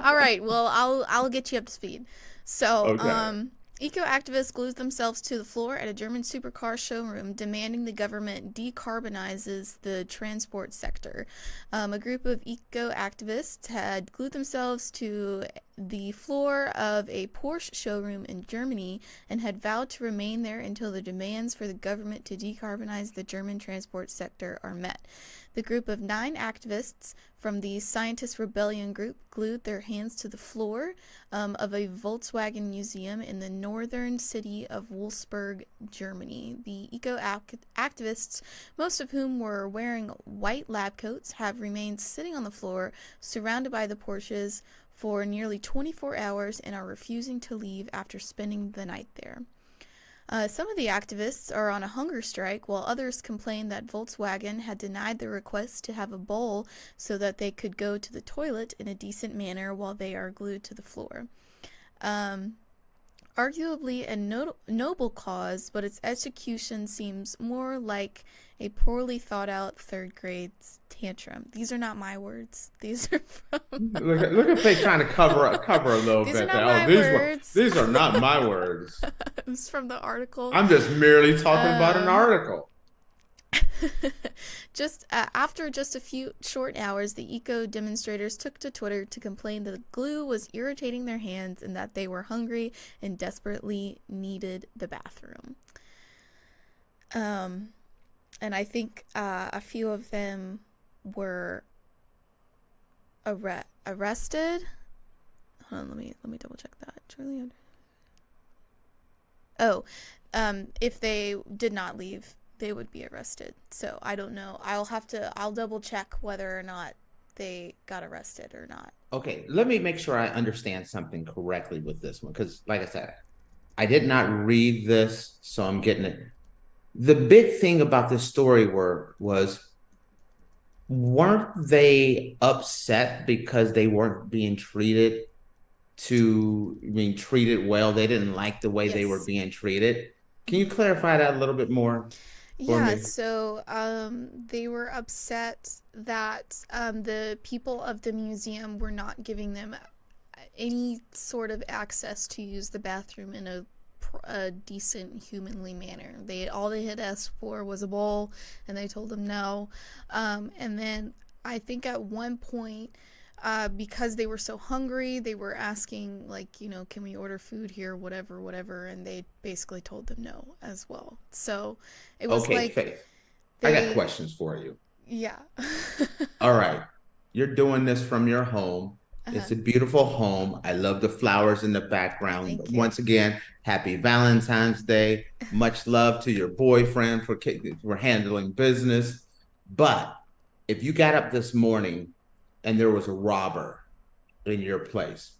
All right. Well, I'll get you up to speed. So, Okay. Eco-activists glued themselves to the floor at a German supercar showroom, demanding the government decarbonizes the transport sector. A group of eco-activists had glued themselves to the floor of a Porsche showroom in Germany and had vowed to remain there until the demands for the government to decarbonize the German transport sector are met. The group of 9 activists from the Scientist Rebellion group glued their hands to the floor of a Volkswagen museum in the northern city of Wolfsburg, Germany. The eco-activists, most of whom were wearing white lab coats, have remained sitting on the floor, surrounded by the Porsches, for nearly 24 hours and are refusing to leave after spending the night there. Some of the activists are on a hunger strike, while others complain that Volkswagen had denied their request to have a bowl so that they could go to the toilet in a decent manner while they are glued to the floor. Arguably a noble cause, but its execution seems more like a poorly thought out third grade tantrum. These are not my words. These are from Look at Faith trying to cover a little These bit are not there. my words. These are not my words. It's from the article. I'm just merely talking about an article. After just a few short hours, the eco demonstrators took to Twitter to complain that the glue was irritating their hands and that they were hungry and desperately needed the bathroom. And I think a few of them were arrested. Hold on, let me double check that. Charlie. If they did not leave, they would be arrested. So I don't know. I'll double check whether or not they got arrested or not. Okay, let me make sure I understand something correctly with this one, because like I said, I did not read this, so I'm getting it. The big thing about this story was weren't they upset because they weren't being treated well? They didn't like the way they were being treated. Can you clarify that a little bit more? Yeah, so they were upset that the people of the museum were not giving them any sort of access to use the bathroom in a decent, humanly manner. All they had asked for was a bowl, and they told them no. And then I think at one point, because they were so hungry, they were asking, like, can we order food here, whatever, and they basically told them no as well. So it was Faith, I got questions for you. Yeah. All right. You're doing this from your home. It's a beautiful home. I love the flowers in the background. Thank you. Once again, happy Valentine's Day. Much love to your boyfriend for handling business. But if you got up this morning and there was a robber in your place,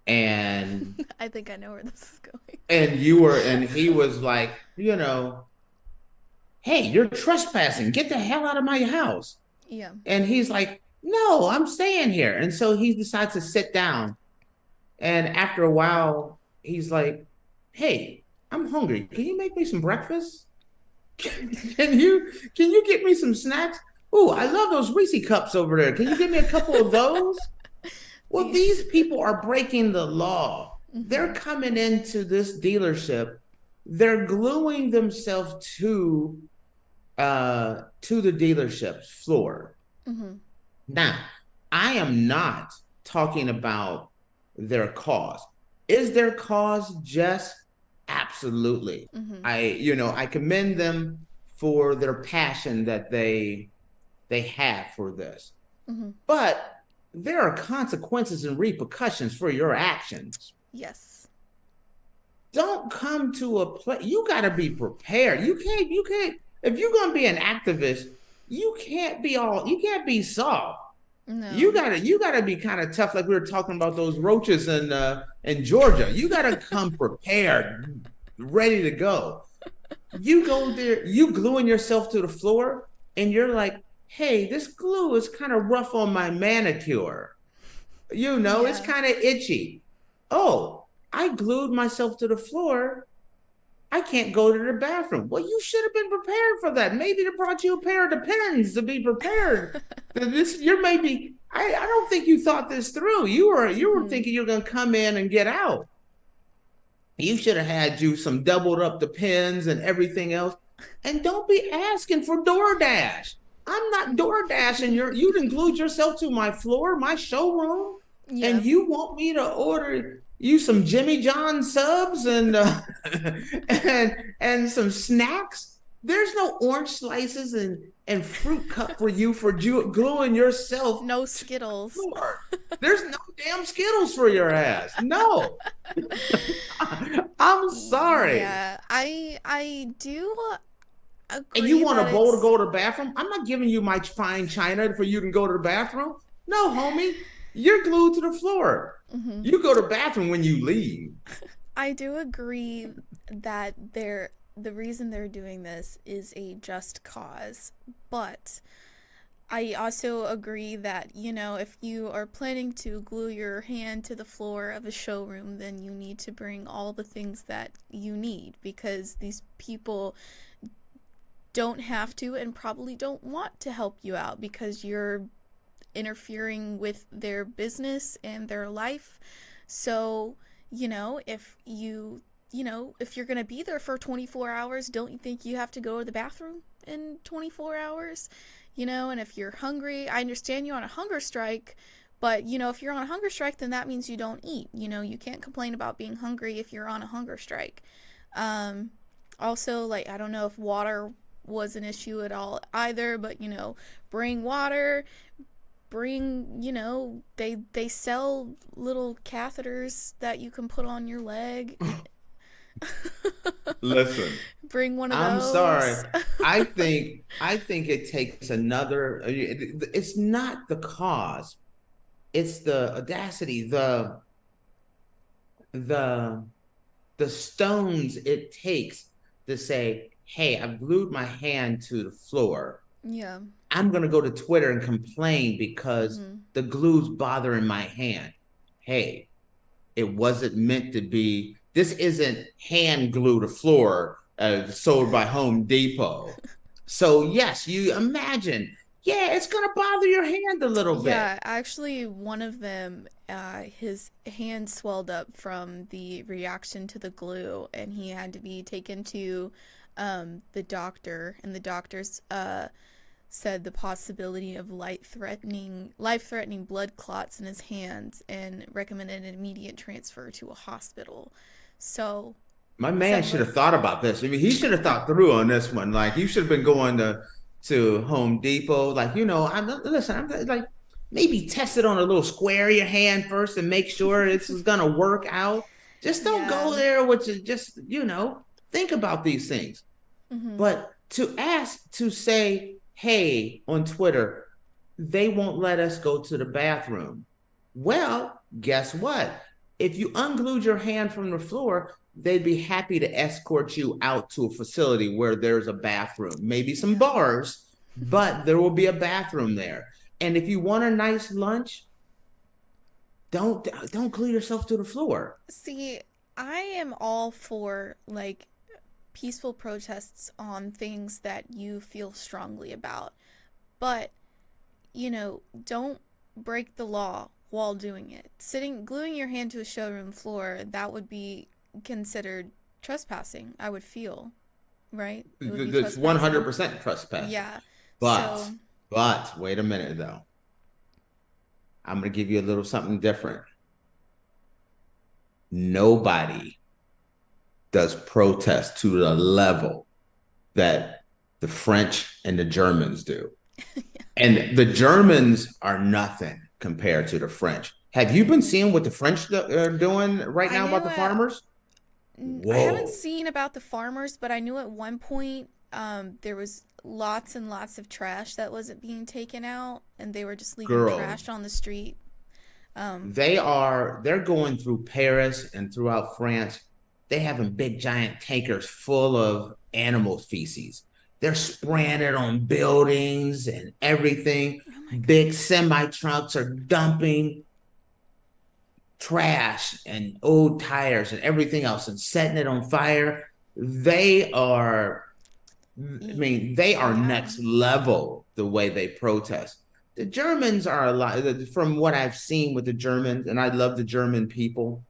and I think I know where this is going. And he was like, hey, you're trespassing. Get the hell out of my house. Yeah. And he's like, no, I'm staying here. And so he decides to sit down. And after a while, he's like, hey, I'm hungry. Can you make me some breakfast? Can you get me some snacks? Oh, I love those Reese cups over there. Can you give me a couple of those? Well, these people are breaking the law. Mm-hmm. They're coming into this dealership. They're gluing themselves to the dealership's floor. Mm-hmm. Now, I am not talking about their cause. Is their cause just? Absolutely. Mm-hmm. I commend them for their passion that they have for this. Mm-hmm. But there are consequences and repercussions for your actions. Yes. Don't come to a place. You got to be prepared. You can't, if you're going to be an activist, you can't be soft. No. You gotta be kind of tough, like we were talking about those roaches in Georgia. You gotta come prepared, ready to go. You go there, you gluing yourself to the floor, and you're like, hey, this glue is kind of rough on my manicure. It's kind of itchy. Oh, I glued myself to the floor. I can't go to the bathroom. Well, you should have been prepared for that. Maybe they brought you a pair of Depends to be prepared. I don't think you thought this through. You were thinking you're going to come in and get out. You should have had you some doubled up Depends and everything else. And don't be asking for DoorDash. I'm not DoorDashing. You done glued yourself to my floor, my showroom, and you want me to order you some Jimmy John subs and some snacks. There's no orange slices and fruit cup for you for gluing yourself. No Skittles. There's no damn Skittles for your ass. No. I'm sorry. Yeah, I do agree. And you want a bowl to go to the bathroom? I'm not giving you my fine china for you to go to the bathroom. No, homie. You're glued to the floor. Mm-hmm. You go to the bathroom when you leave. I do agree that the reason they're doing this is a just cause, but I also agree that, if you are planning to glue your hand to the floor of a showroom, then you need to bring all the things that you need, because these people don't have to and probably don't want to help you out because you're interfering with their business and their life. So, if if you're going to be there for 24 hours, don't you think you have to go to the bathroom in 24 hours? And if you're hungry, I understand you're on a hunger strike, but, if you're on a hunger strike, then that means you don't eat. You can't complain about being hungry if you're on a hunger strike. Also, I don't know if water was an issue at all either, but, bring water, they sell little catheters that you can put on your leg. Listen, bring one of I'm those. sorry. I think it takes another. It's not the cause. It's the audacity, the stones it takes to say, "Hey, I've glued my hand to the floor. Yeah. I'm going to go to Twitter and complain because the glue's bothering my hand." Hey, it wasn't meant to be. This isn't hand glue to floor sold by Home Depot. So yes, you imagine, it's going to bother your hand a little bit. Yeah, actually, one of them, his hand swelled up from the reaction to the glue, and he had to be taken to the doctor, and the doctors said the possibility of life-threatening blood clots in his hands, and recommended an immediate transfer to a hospital. So my man should have thought about this. I mean, he should have thought through on this one. You should have been going to Home Depot. I'm maybe test it on a little square of your hand first and make sure this is gonna work out. Just don't go there, which is just, think about these things. Mm-hmm. But to say, hey, on Twitter, they won't let us go to the bathroom. Well, guess what? If you unglued your hand from the floor, they'd be happy to escort you out to a facility where there's a bathroom, maybe some bars, but there will be a bathroom there. And if you want a nice lunch, don't glue yourself to the floor. See, I am all for peaceful protests on things that you feel strongly about, but don't break the law while doing it. Gluing your hand to a showroom floor, that would be considered trespassing, I would feel, right? It's 100% trespassing. Yeah. But wait a minute though. I'm going to give you a little something different. Nobody does protest to the level that the French and the Germans do. And the Germans are nothing compared to the French. Have you been seeing what the French are doing right now about the farmers? I haven't seen about the farmers, but I knew at one point there was lots and lots of trash that wasn't being taken out, and they were just leaving trash on the street. They're going through Paris and throughout France. They having big giant tankers full of animal feces. They're spraying it on buildings and everything. Big semi trucks are dumping trash and old tires and everything else and setting it on fire. They are next level the way they protest. The Germans are a lot, from what I've seen with the Germans, and I love the German people.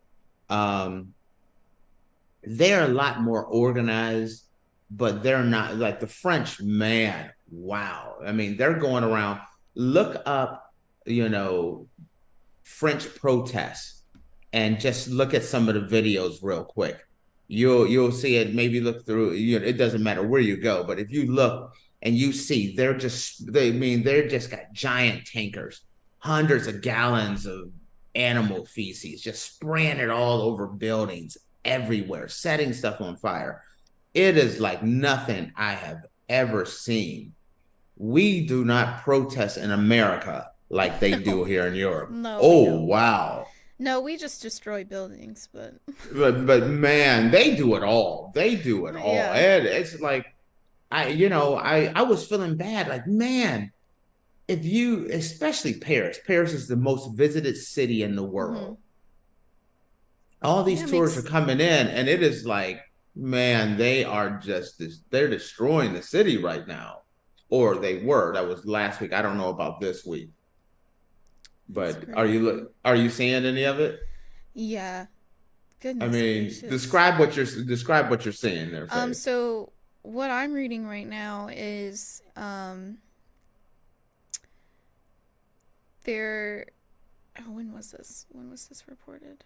They're a lot more organized, but they're not like the French. Man, wow. I mean, they're going around. Look up, French protests and just look at some of the videos real quick. You'll see it. Maybe look through. It doesn't matter where you go, but if you look and you see, they're just got giant tankers, hundreds of gallons of animal feces, just spraying it all over buildings everywhere, setting stuff on fire. It is like nothing I have ever seen. We do not protest in America like they do here in Europe. No, we Oh, don't. wow. No, we just destroy buildings, but But man, they do it all. They do it all. Yeah. And it's like I was feeling bad. Like, man, if you, especially Paris is the most visited city in the world. All these Yeah, it tourists makes- are coming in, and it is like, man, they're destroying the city right now. Or they were. That was last week. I don't know about this week. But That's are you seeing any of it? yeah. Goodness I mean, gracious. describe what you're seeing there. Faith. So what I'm reading right now is there. Oh, when was this? When was this reported?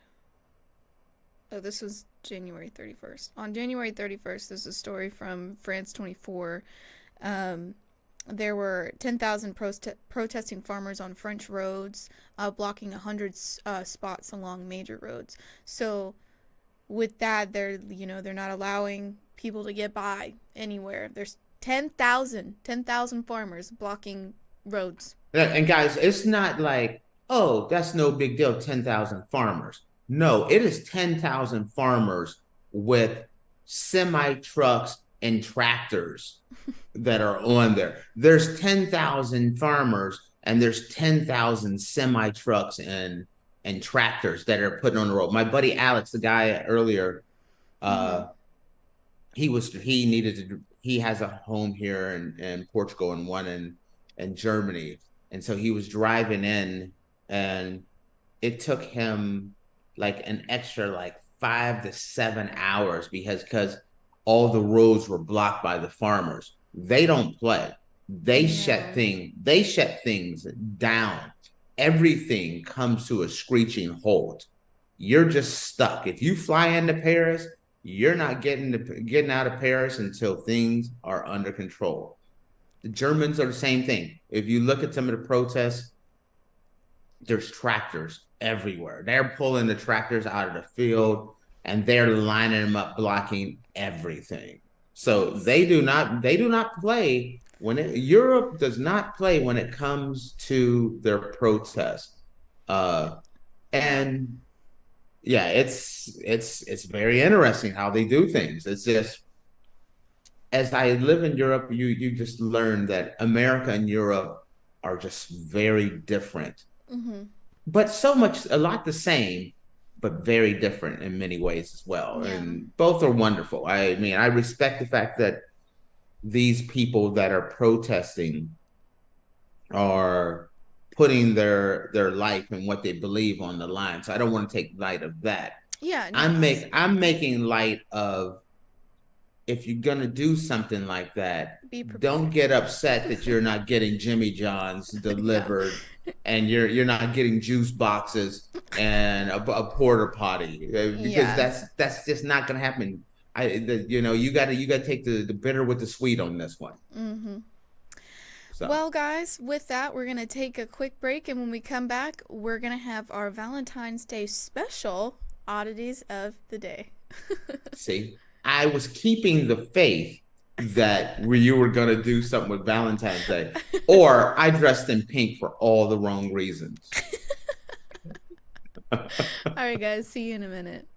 Oh, this was January 31st. On January 31st, there's a story from France 24. There were 10,000 protesting farmers on French roads, blocking 100 spots along major roads. So with that, they're not allowing people to get by anywhere. There's 10,000 farmers blocking roads. And guys, it's not like, oh, that's no big deal, 10,000 farmers. No, it is 10,000 farmers with semi trucks and tractors that are on there. There's 10,000 farmers and there's 10,000 semi trucks and tractors that are putting on the road. My buddy Alex, the guy earlier, he has a home here in Portugal and one in Germany. And so he was driving in, and it took him like an extra like 5 to 7 hours because all the roads were blocked by the farmers. They don't play. They shut things down. Everything comes to a screeching halt. You're just stuck. If you fly into Paris, you're not getting out of Paris until things are under control. The Germans are the same thing. If you look at some of the protests, there's tractors everywhere. They're pulling the tractors out of the field and they're lining them up, blocking everything. So they do not play Europe does not play when it comes to their protests. And yeah, it's very interesting how they do things. It's just, as I live in Europe, you just learn that America and Europe are just very different. But a lot the same, but very different in many ways as well. Yeah. And both are wonderful. I mean, I respect the fact that these people that are protesting are putting their life and what they believe on the line. So I don't want to take light of that. Yeah. No, I'm making light of, if you're gonna do something like that, Be prepared. don't get upset that you're not getting Jimmy John's delivered and you're not getting juice boxes and a porta potty, because that's just not gonna happen. You gotta take the bitter with the sweet on this one. So. Well, guys, with that, we're going to take a quick break, and when we come back, we're going to have our Valentine's Day special oddities of the day. See, I was keeping the faith that you were going to do something with Valentine's Day, or I dressed in pink for all the wrong reasons. All right, guys, see you in a minute.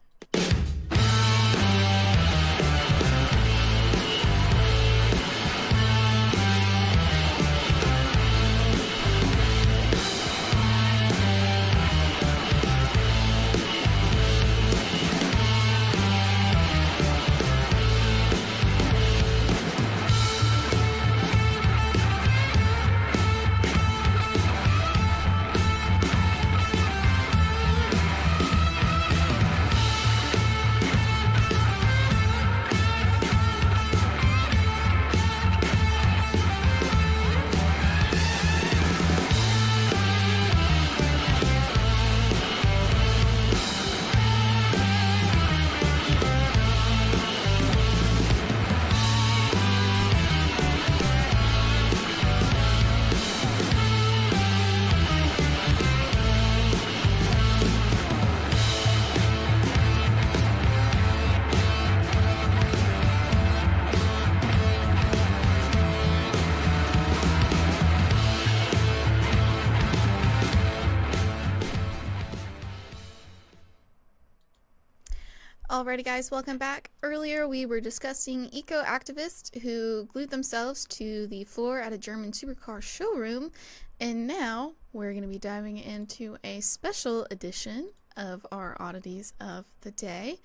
Alrighty guys, welcome back. Earlier we were discussing eco-activists who glued themselves to the floor at a German supercar showroom, and now we're going to be diving into a special edition of our oddities of the day.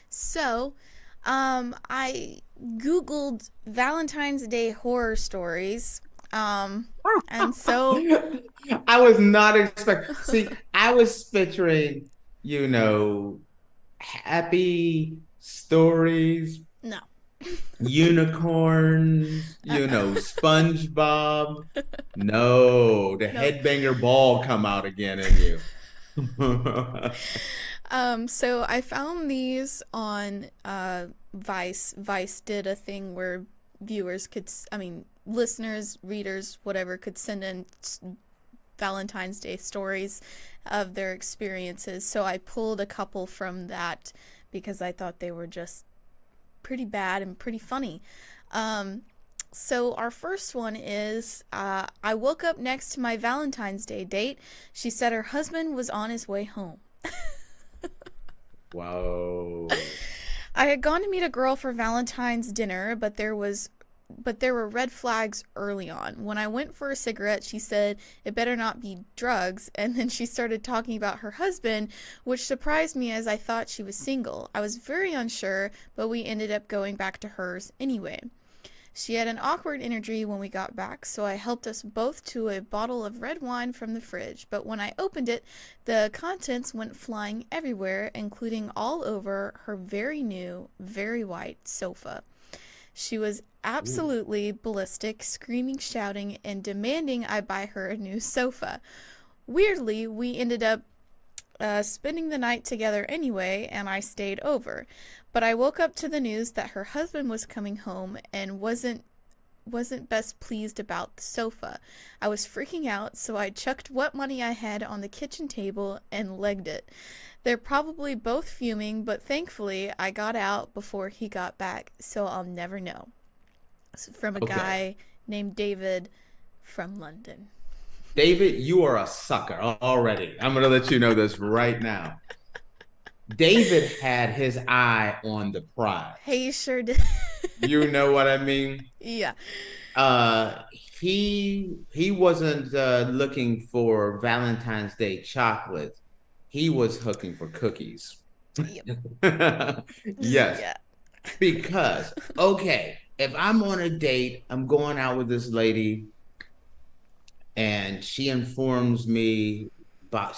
So, I googled Valentine's Day horror stories, and so I was not expecting. See, I was picturing, happy stories, no. unicorns, SpongeBob. No, the headbanger ball come out again in you. So I found these on Vice. Vice did a thing where viewers could, listeners, readers, whatever, could send in Valentine's Day stories of their experiences. So I pulled a couple from that because I thought they were just pretty bad and pretty funny. So our first one is, I woke up next to my Valentine's Day date. She said her husband was on his way home. Whoa. I had gone to meet a girl for Valentine's dinner, but there were red flags early on. When I went for a cigarette, she said it better not be drugs, and then she started talking about her husband, which surprised me as I thought she was single. I was very unsure, but we ended up going back to hers anyway. She had an awkward energy when we got back, so I helped us both to a bottle of red wine from the fridge, but when I opened it, the contents went flying everywhere, including all over her very new, very white sofa. She was absolutely ballistic, screaming, shouting, and demanding I buy her a new sofa. Weirdly, we ended up spending the night together anyway, and I stayed over. But I woke up to the news that her husband was coming home and wasn't best pleased about the sofa. I was freaking out, so I chucked what money I had on the kitchen table and legged it. They're probably both fuming, but thankfully I got out before he got back, so I'll never know. From a guy named David from London. David, you are a sucker already. I'm going to let you know this right now. David had his eye on the prize. He sure did. You know what I mean? Yeah. He wasn't looking for Valentine's Day chocolate. He was looking for cookies. Yep. Yes. Yeah. Because, okay, if I'm on a date, I'm going out with this lady, and she informs me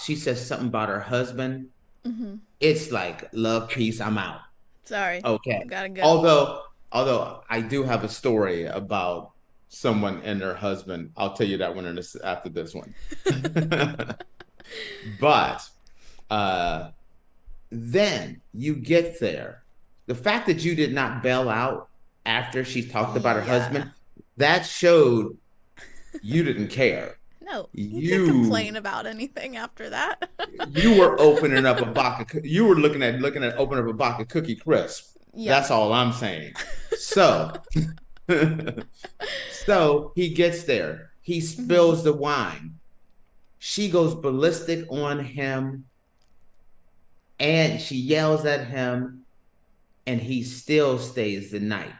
she says something about her husband. Mm-hmm. It's like, love, peace, I'm out. Sorry. Okay. Gotta go. Although I do have a story about someone and their husband. I'll tell you that one after this one. But then you get there. The fact that you did not bail out after she talked about her husband, that showed you didn't care. No, you can't complain about anything after that. You were opening up a box of, you were looking at opening up a box of Cookie Crisp. Yeah. That's all I'm saying. So, so he gets there. He spills the wine. She goes ballistic on him, and she yells at him, and he still stays the night.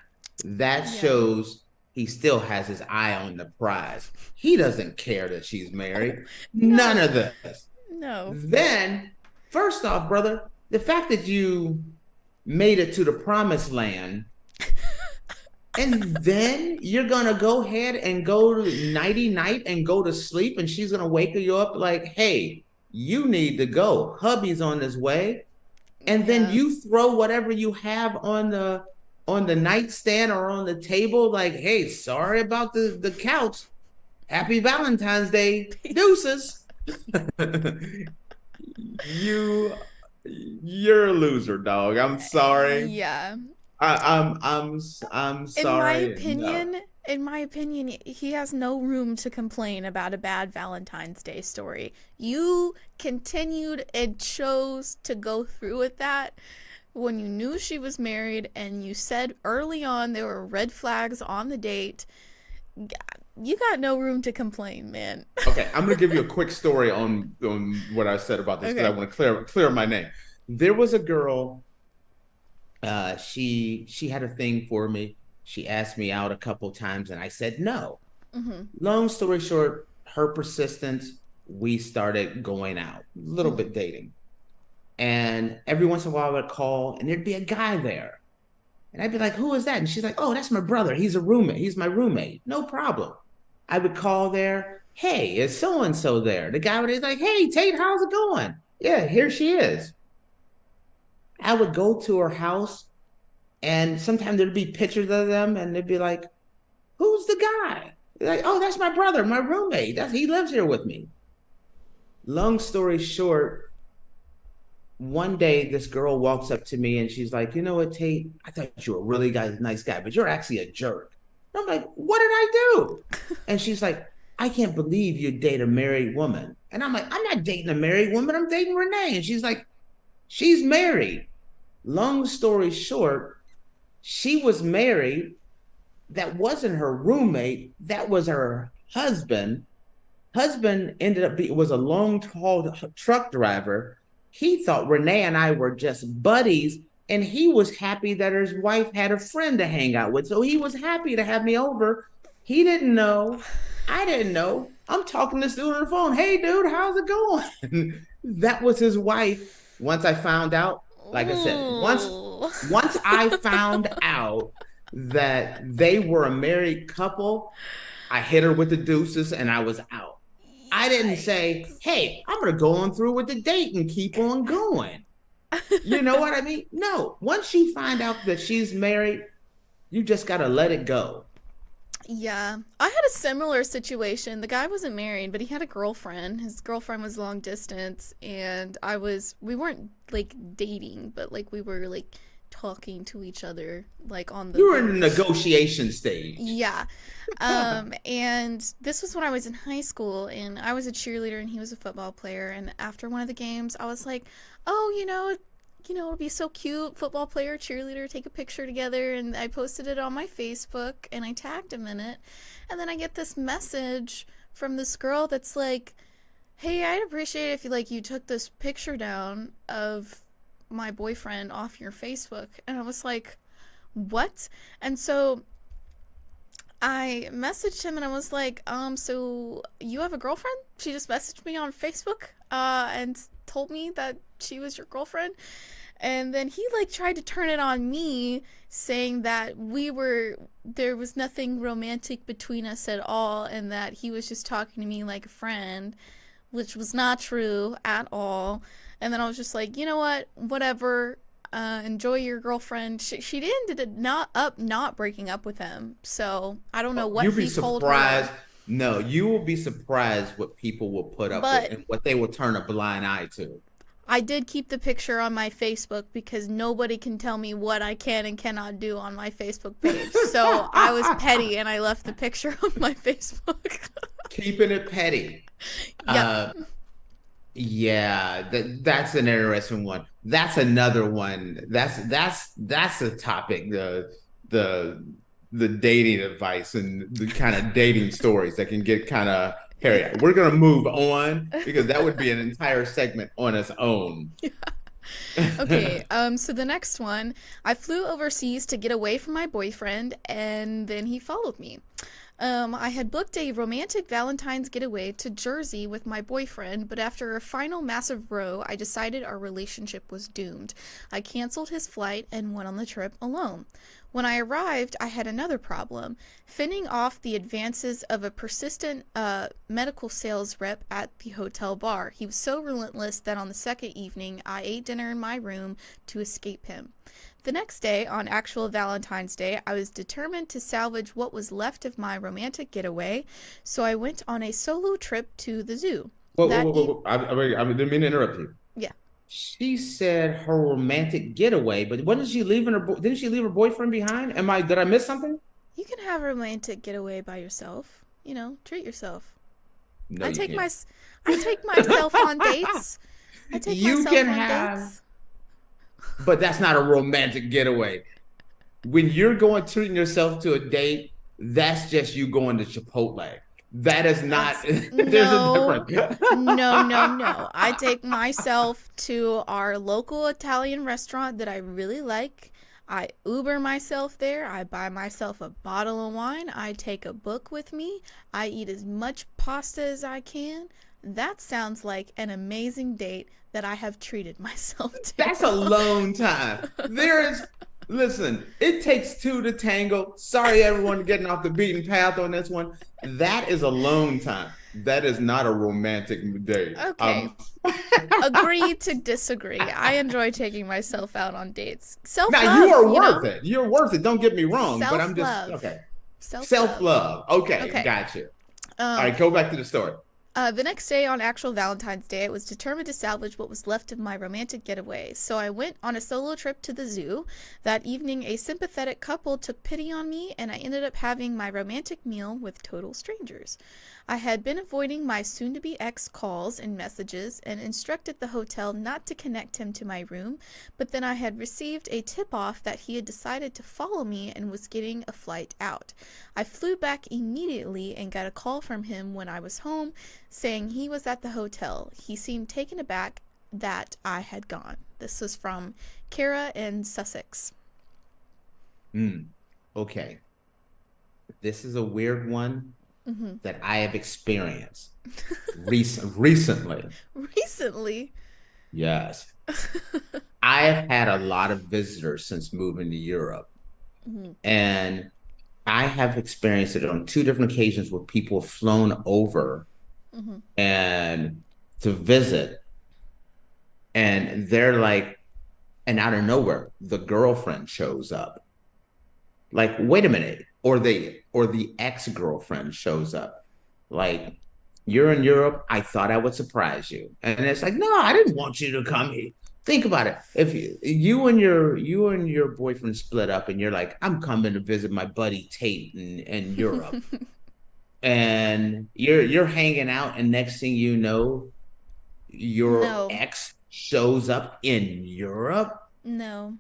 That shows he still has his eye on the prize. He doesn't care that she's married. No. None of this. No. Then, first off, brother, the fact that you made it to the promised land, and then you're going to go ahead and go to nighty-night and go to sleep, and she's going to wake you up like, hey, you need to go. Hubby's on his way. And then you throw whatever you have on the nightstand or on the table, like, hey, sorry about the couch. Happy Valentine's Day. Deuces. You're a loser, dog. I'm sorry. Yeah. I'm sorry. In my opinion, he has no room to complain about a bad Valentine's Day story. You continued and chose to go through with that when you knew she was married, and you said early on there were red flags on the date. You got no room to complain, man. Okay, I'm going to give you a quick story on what I said about this, because I want to clear my name. There was a girl She had a thing for me. She asked me out a couple times, and I said no. Mm-hmm. Long story short, her persistence, we started going out, a little Mm-hmm. bit dating. And every once in a while, I would call, and there'd be a guy there. And I'd be like, who is that? And she's like, oh, that's my brother. He's a roommate. He's my roommate. No problem. I would call there. Hey, is so and so there? The guy would be like, hey, Tate, how's it going? Yeah, here she is. I would go to her house, and sometimes there'd be pictures of them, and they'd be like, who's the guy? They're like, oh, that's my brother, my roommate. He lives here with me. Long story short, one day this girl walks up to me and she's like, you know what, Tate? I thought you were a really nice guy, but you're actually a jerk. And I'm like, what did I do? And she's like, I can't believe you date a married woman. And I'm like, I'm not dating a married woman. I'm dating Renee. And she's like, she's married. Long story short, she was married. That wasn't her roommate. That was her husband. Husband ended up was a long haul truck driver. He thought Renee and I were just buddies, and he was happy that his wife had a friend to hang out with. So he was happy to have me over. He didn't know. I didn't know. I'm talking to this dude on the phone. Hey, dude, how's it going? That was his wife. Once I found out, like I said, once I found out that they were a married couple, I hit her with the deuces and I was out. I didn't say, hey, I'm going to go on through with the date and keep on going. You know what I mean? No. Once you find out that she's married, you just got to let it go. Yeah, I had a similar situation. The guy wasn't married, but he had a girlfriend. His girlfriend was long distance, and we weren't like dating, but like we were like talking to each other like on the You were in the negotiation stage. Yeah. And this was when I was in high school, and I was a cheerleader and he was a football player, and after one of the games I was like, oh, it'll be so cute, football player, cheerleader, take a picture together, and I posted it on my Facebook and I tagged him in it. And then I get this message from this girl that's like, hey, I'd appreciate it if you took this picture down of my boyfriend off your Facebook. And I was like, what? And so I messaged him and I was like, so you have a girlfriend? She just messaged me on Facebook and told me that she was your girlfriend. And then he tried to turn it on me, saying that there was nothing romantic between us at all, and that he was just talking to me like a friend, which was not true at all. And then I was just like, you know what, whatever, enjoy your girlfriend. She ended not breaking up with him. So I don't know what he told her. No, you will be surprised what people will put up with and what they will turn a blind eye to. I did keep the picture on my Facebook because nobody can tell me what I can and cannot do on my Facebook page. So I was petty and I left the picture on my Facebook. Keeping it petty. Yeah. That's an interesting one. That's another one. That's a topic. The dating advice and the kind of dating stories that can get kind of hairy. We're gonna move on because that would be an entire segment on its own. Yeah. Okay, so the next one, I flew overseas to get away from my boyfriend, and then he followed me. I had booked a romantic Valentine's getaway to Jersey with my boyfriend, but after a final massive row, I decided our relationship was doomed. I canceled his flight and went on the trip alone. When I arrived, I had another problem, fending off the advances of a persistent medical sales rep at the hotel bar. He was so relentless that on the second evening, I ate dinner in my room to escape him. The next day, on actual Valentine's Day, I was determined to salvage what was left of my romantic getaway, so I went on a solo trip to the zoo. Whoa. I didn't mean to interrupt you. Yeah. She said her romantic getaway, but didn't she leave her boyfriend behind? Did I miss something? You can have a romantic getaway by yourself. Treat yourself. No, I take myself on dates. Dates. But that's not a romantic getaway. When you're treating yourself to a date, that's just you going to Chipotle. That is not. There's a difference. No. I take myself to our local Italian restaurant that I really like. I Uber myself there. I buy myself a bottle of wine. I take a book with me. I eat as much pasta as I can. That sounds like an amazing date that I have treated myself to. That's alone time. Listen, it takes two to tango. Sorry, everyone, getting off the beaten path on this one. That is alone time. That is not a romantic date. Okay. Agree to disagree. I enjoy taking myself out on dates. Self-love. Now, you are worth it. You're worth it. Don't get me wrong. But I'm just, Self-love. okay. Self-love. Self-love. Okay. Gotcha. All right, go back to the story. The next day, on actual Valentine's Day, I was determined to salvage what was left of my romantic getaway, so I went on a solo trip to the zoo. That evening, a sympathetic couple took pity on me, and I ended up having my romantic meal with total strangers. I had been avoiding my soon-to-be ex calls and messages and instructed the hotel not to connect him to my room, but then I had received a tip-off that he had decided to follow me and was getting a flight out. I flew back immediately and got a call from him when I was home, saying he was at the hotel. He seemed taken aback that I had gone. This was from Kara in Sussex. Okay. This is a weird one that I have experienced recently. Recently? Yes. I have had a lot of visitors since moving to Europe. And I have experienced it on two different occasions where people have flown over and to visit, and they're like, and out of nowhere the girlfriend shows up, like, wait a minute, or the ex-girlfriend shows up, like, you're in Europe, I thought I would surprise you. And it's like, no, I didn't want you to come here. Think about it. If you and your boyfriend split up and you're like, I'm coming to visit my buddy Tate in Europe. And you're hanging out, and next thing you know, your ex shows up in Europe? No.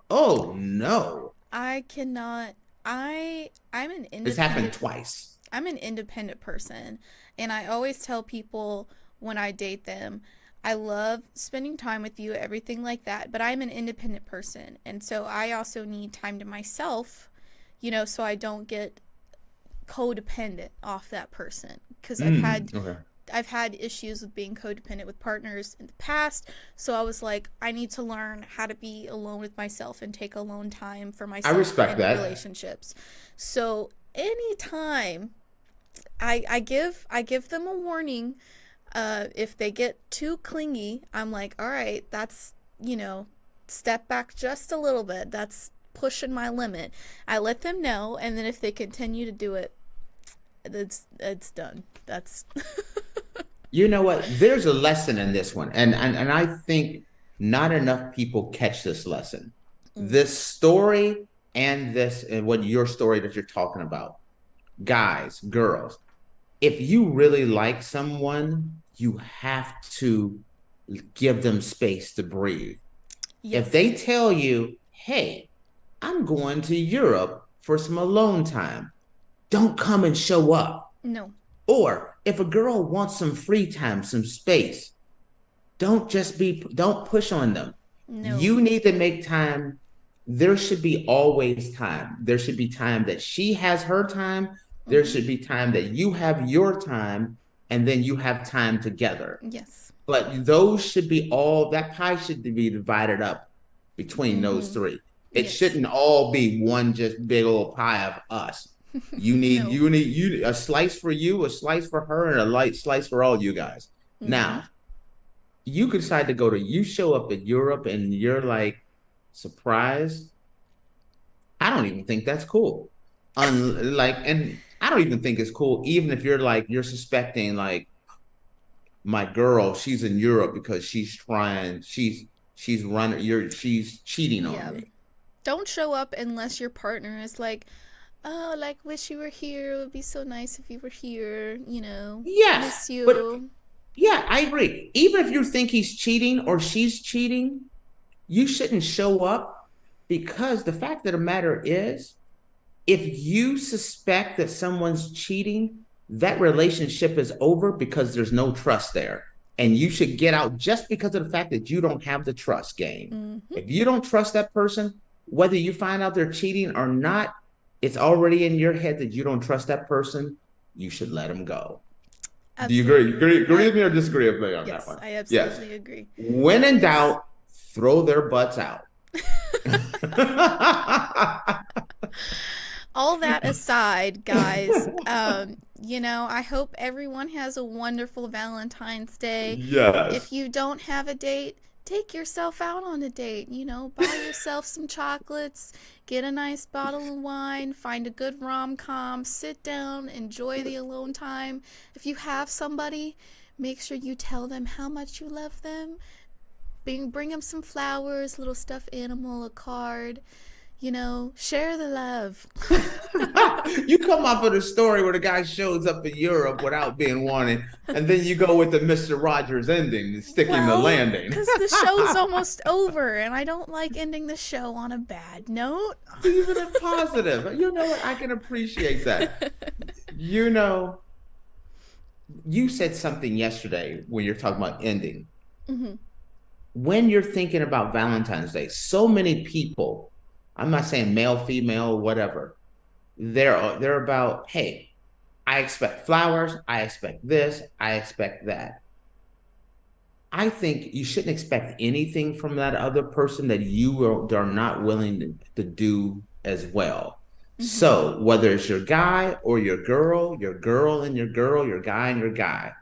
Oh no. I cannot. I'm an independent. This happened twice. I'm an independent person, and I always tell people when I date them, I love spending time with you, everything like that, but I'm an independent person, and so I also need time to myself, so I don't get codependent off that person, because I've had issues with being codependent with partners in the past. So I was like, I need to learn how to be alone with myself and take alone time for myself. I respect that. Relationships. So anytime I give them a warning, if they get too clingy, I'm like, all right, that's, step back just a little bit. That's pushing my limit. I let them know, and then if they continue to do it, it's done. That's You know what? There's a lesson in this one, and I think not enough people catch this lesson. This story and what your story that you're talking about, guys, girls, if you really like someone, you have to give them space to breathe. Yes. If they tell you, hey, I'm going to Europe for some alone time, don't come and show up. No. Or if a girl wants some free time, some space, don't push on them. No. You need to make time. There should be always time. There should be time that she has her time. There should be time that you have your time, and then you have time together. Yes. But those should be that pie should be divided up between those three. It shouldn't all be one just big old pie of us. You need a slice for you, a slice for her, and a light slice for all you guys. Now, you could decide to you show up in Europe and you're like surprised. I don't even think that's cool. And I don't even think it's cool, even if you're suspecting, like, my girl, she's in Europe because she's cheating on me. Don't show up unless your partner is like, oh, like, wish you were here. It would be so nice if you were here, Yes, miss you. But, yeah, I agree. Even if you think he's cheating or she's cheating, you shouldn't show up, because the fact of the matter is, if you suspect that someone's cheating, that relationship is over because there's no trust there. And you should get out just because of the fact that you don't have the trust game. If you don't trust that person, whether you find out they're cheating or not, it's already in your head that you don't trust that person. You should let them go. Absolutely. Do you agree with me or disagree with me on Yes, that one? I absolutely agree. When in doubt, throw their butts out. All that aside, guys, I hope everyone has a wonderful Valentine's Day. Yes. If you don't have a date, take yourself out on a date. Buy yourself some chocolates, get a nice bottle of wine, find a good rom-com, sit down, enjoy the alone time. If you have somebody, make sure you tell them how much you love them. Bring them some flowers, little stuffed animal, a card. Share the love. You come off of the story where the guy shows up in Europe without being wanted, and then you go with the Mr. Rogers ending and sticking the landing. Because the show's almost over, and I don't like ending the show on a bad note. Even a positive. You know what? I can appreciate that. You said something yesterday when you're talking about ending. Mm-hmm. When you're thinking about Valentine's Day, so many people, I'm not saying male, female, whatever, they're about, hey, I expect flowers, I expect this, I expect that. I think you shouldn't expect anything from that other person that you are not willing to do as well. Mm-hmm. So whether it's your guy or your girl and your girl, your guy and your guy,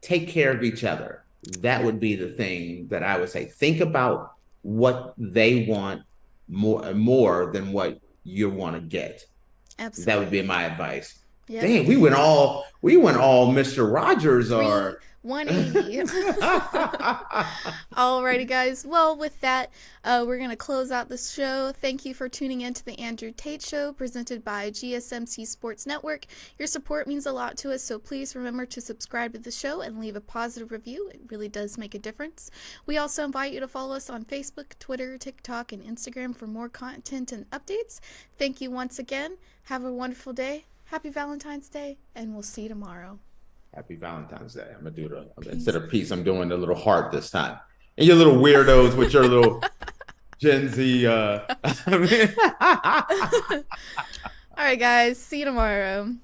take care of each other. That would be the thing that I would say. Think about what they want more than what you want to get. Absolutely. That would be my advice. Yep. Dang, we went all Mr. Rogers or 180. Alrighty, guys. Well, with that, we're going to close out the show. Thank you for tuning in to the Andrew Tate Show, presented by GSMC Sports Network. Your support means a lot to us, so please remember to subscribe to the show and leave a positive review. It really does make a difference. We also invite you to follow us on Facebook, Twitter, TikTok, and Instagram for more content and updates. Thank you once again. Have a wonderful day. Happy Valentine's Day, and we'll see you tomorrow. Happy Valentine's Day. I'm going to do instead of peace, I'm doing the little heart this time. And you little weirdos with your little Gen Z. All right, guys. See you tomorrow.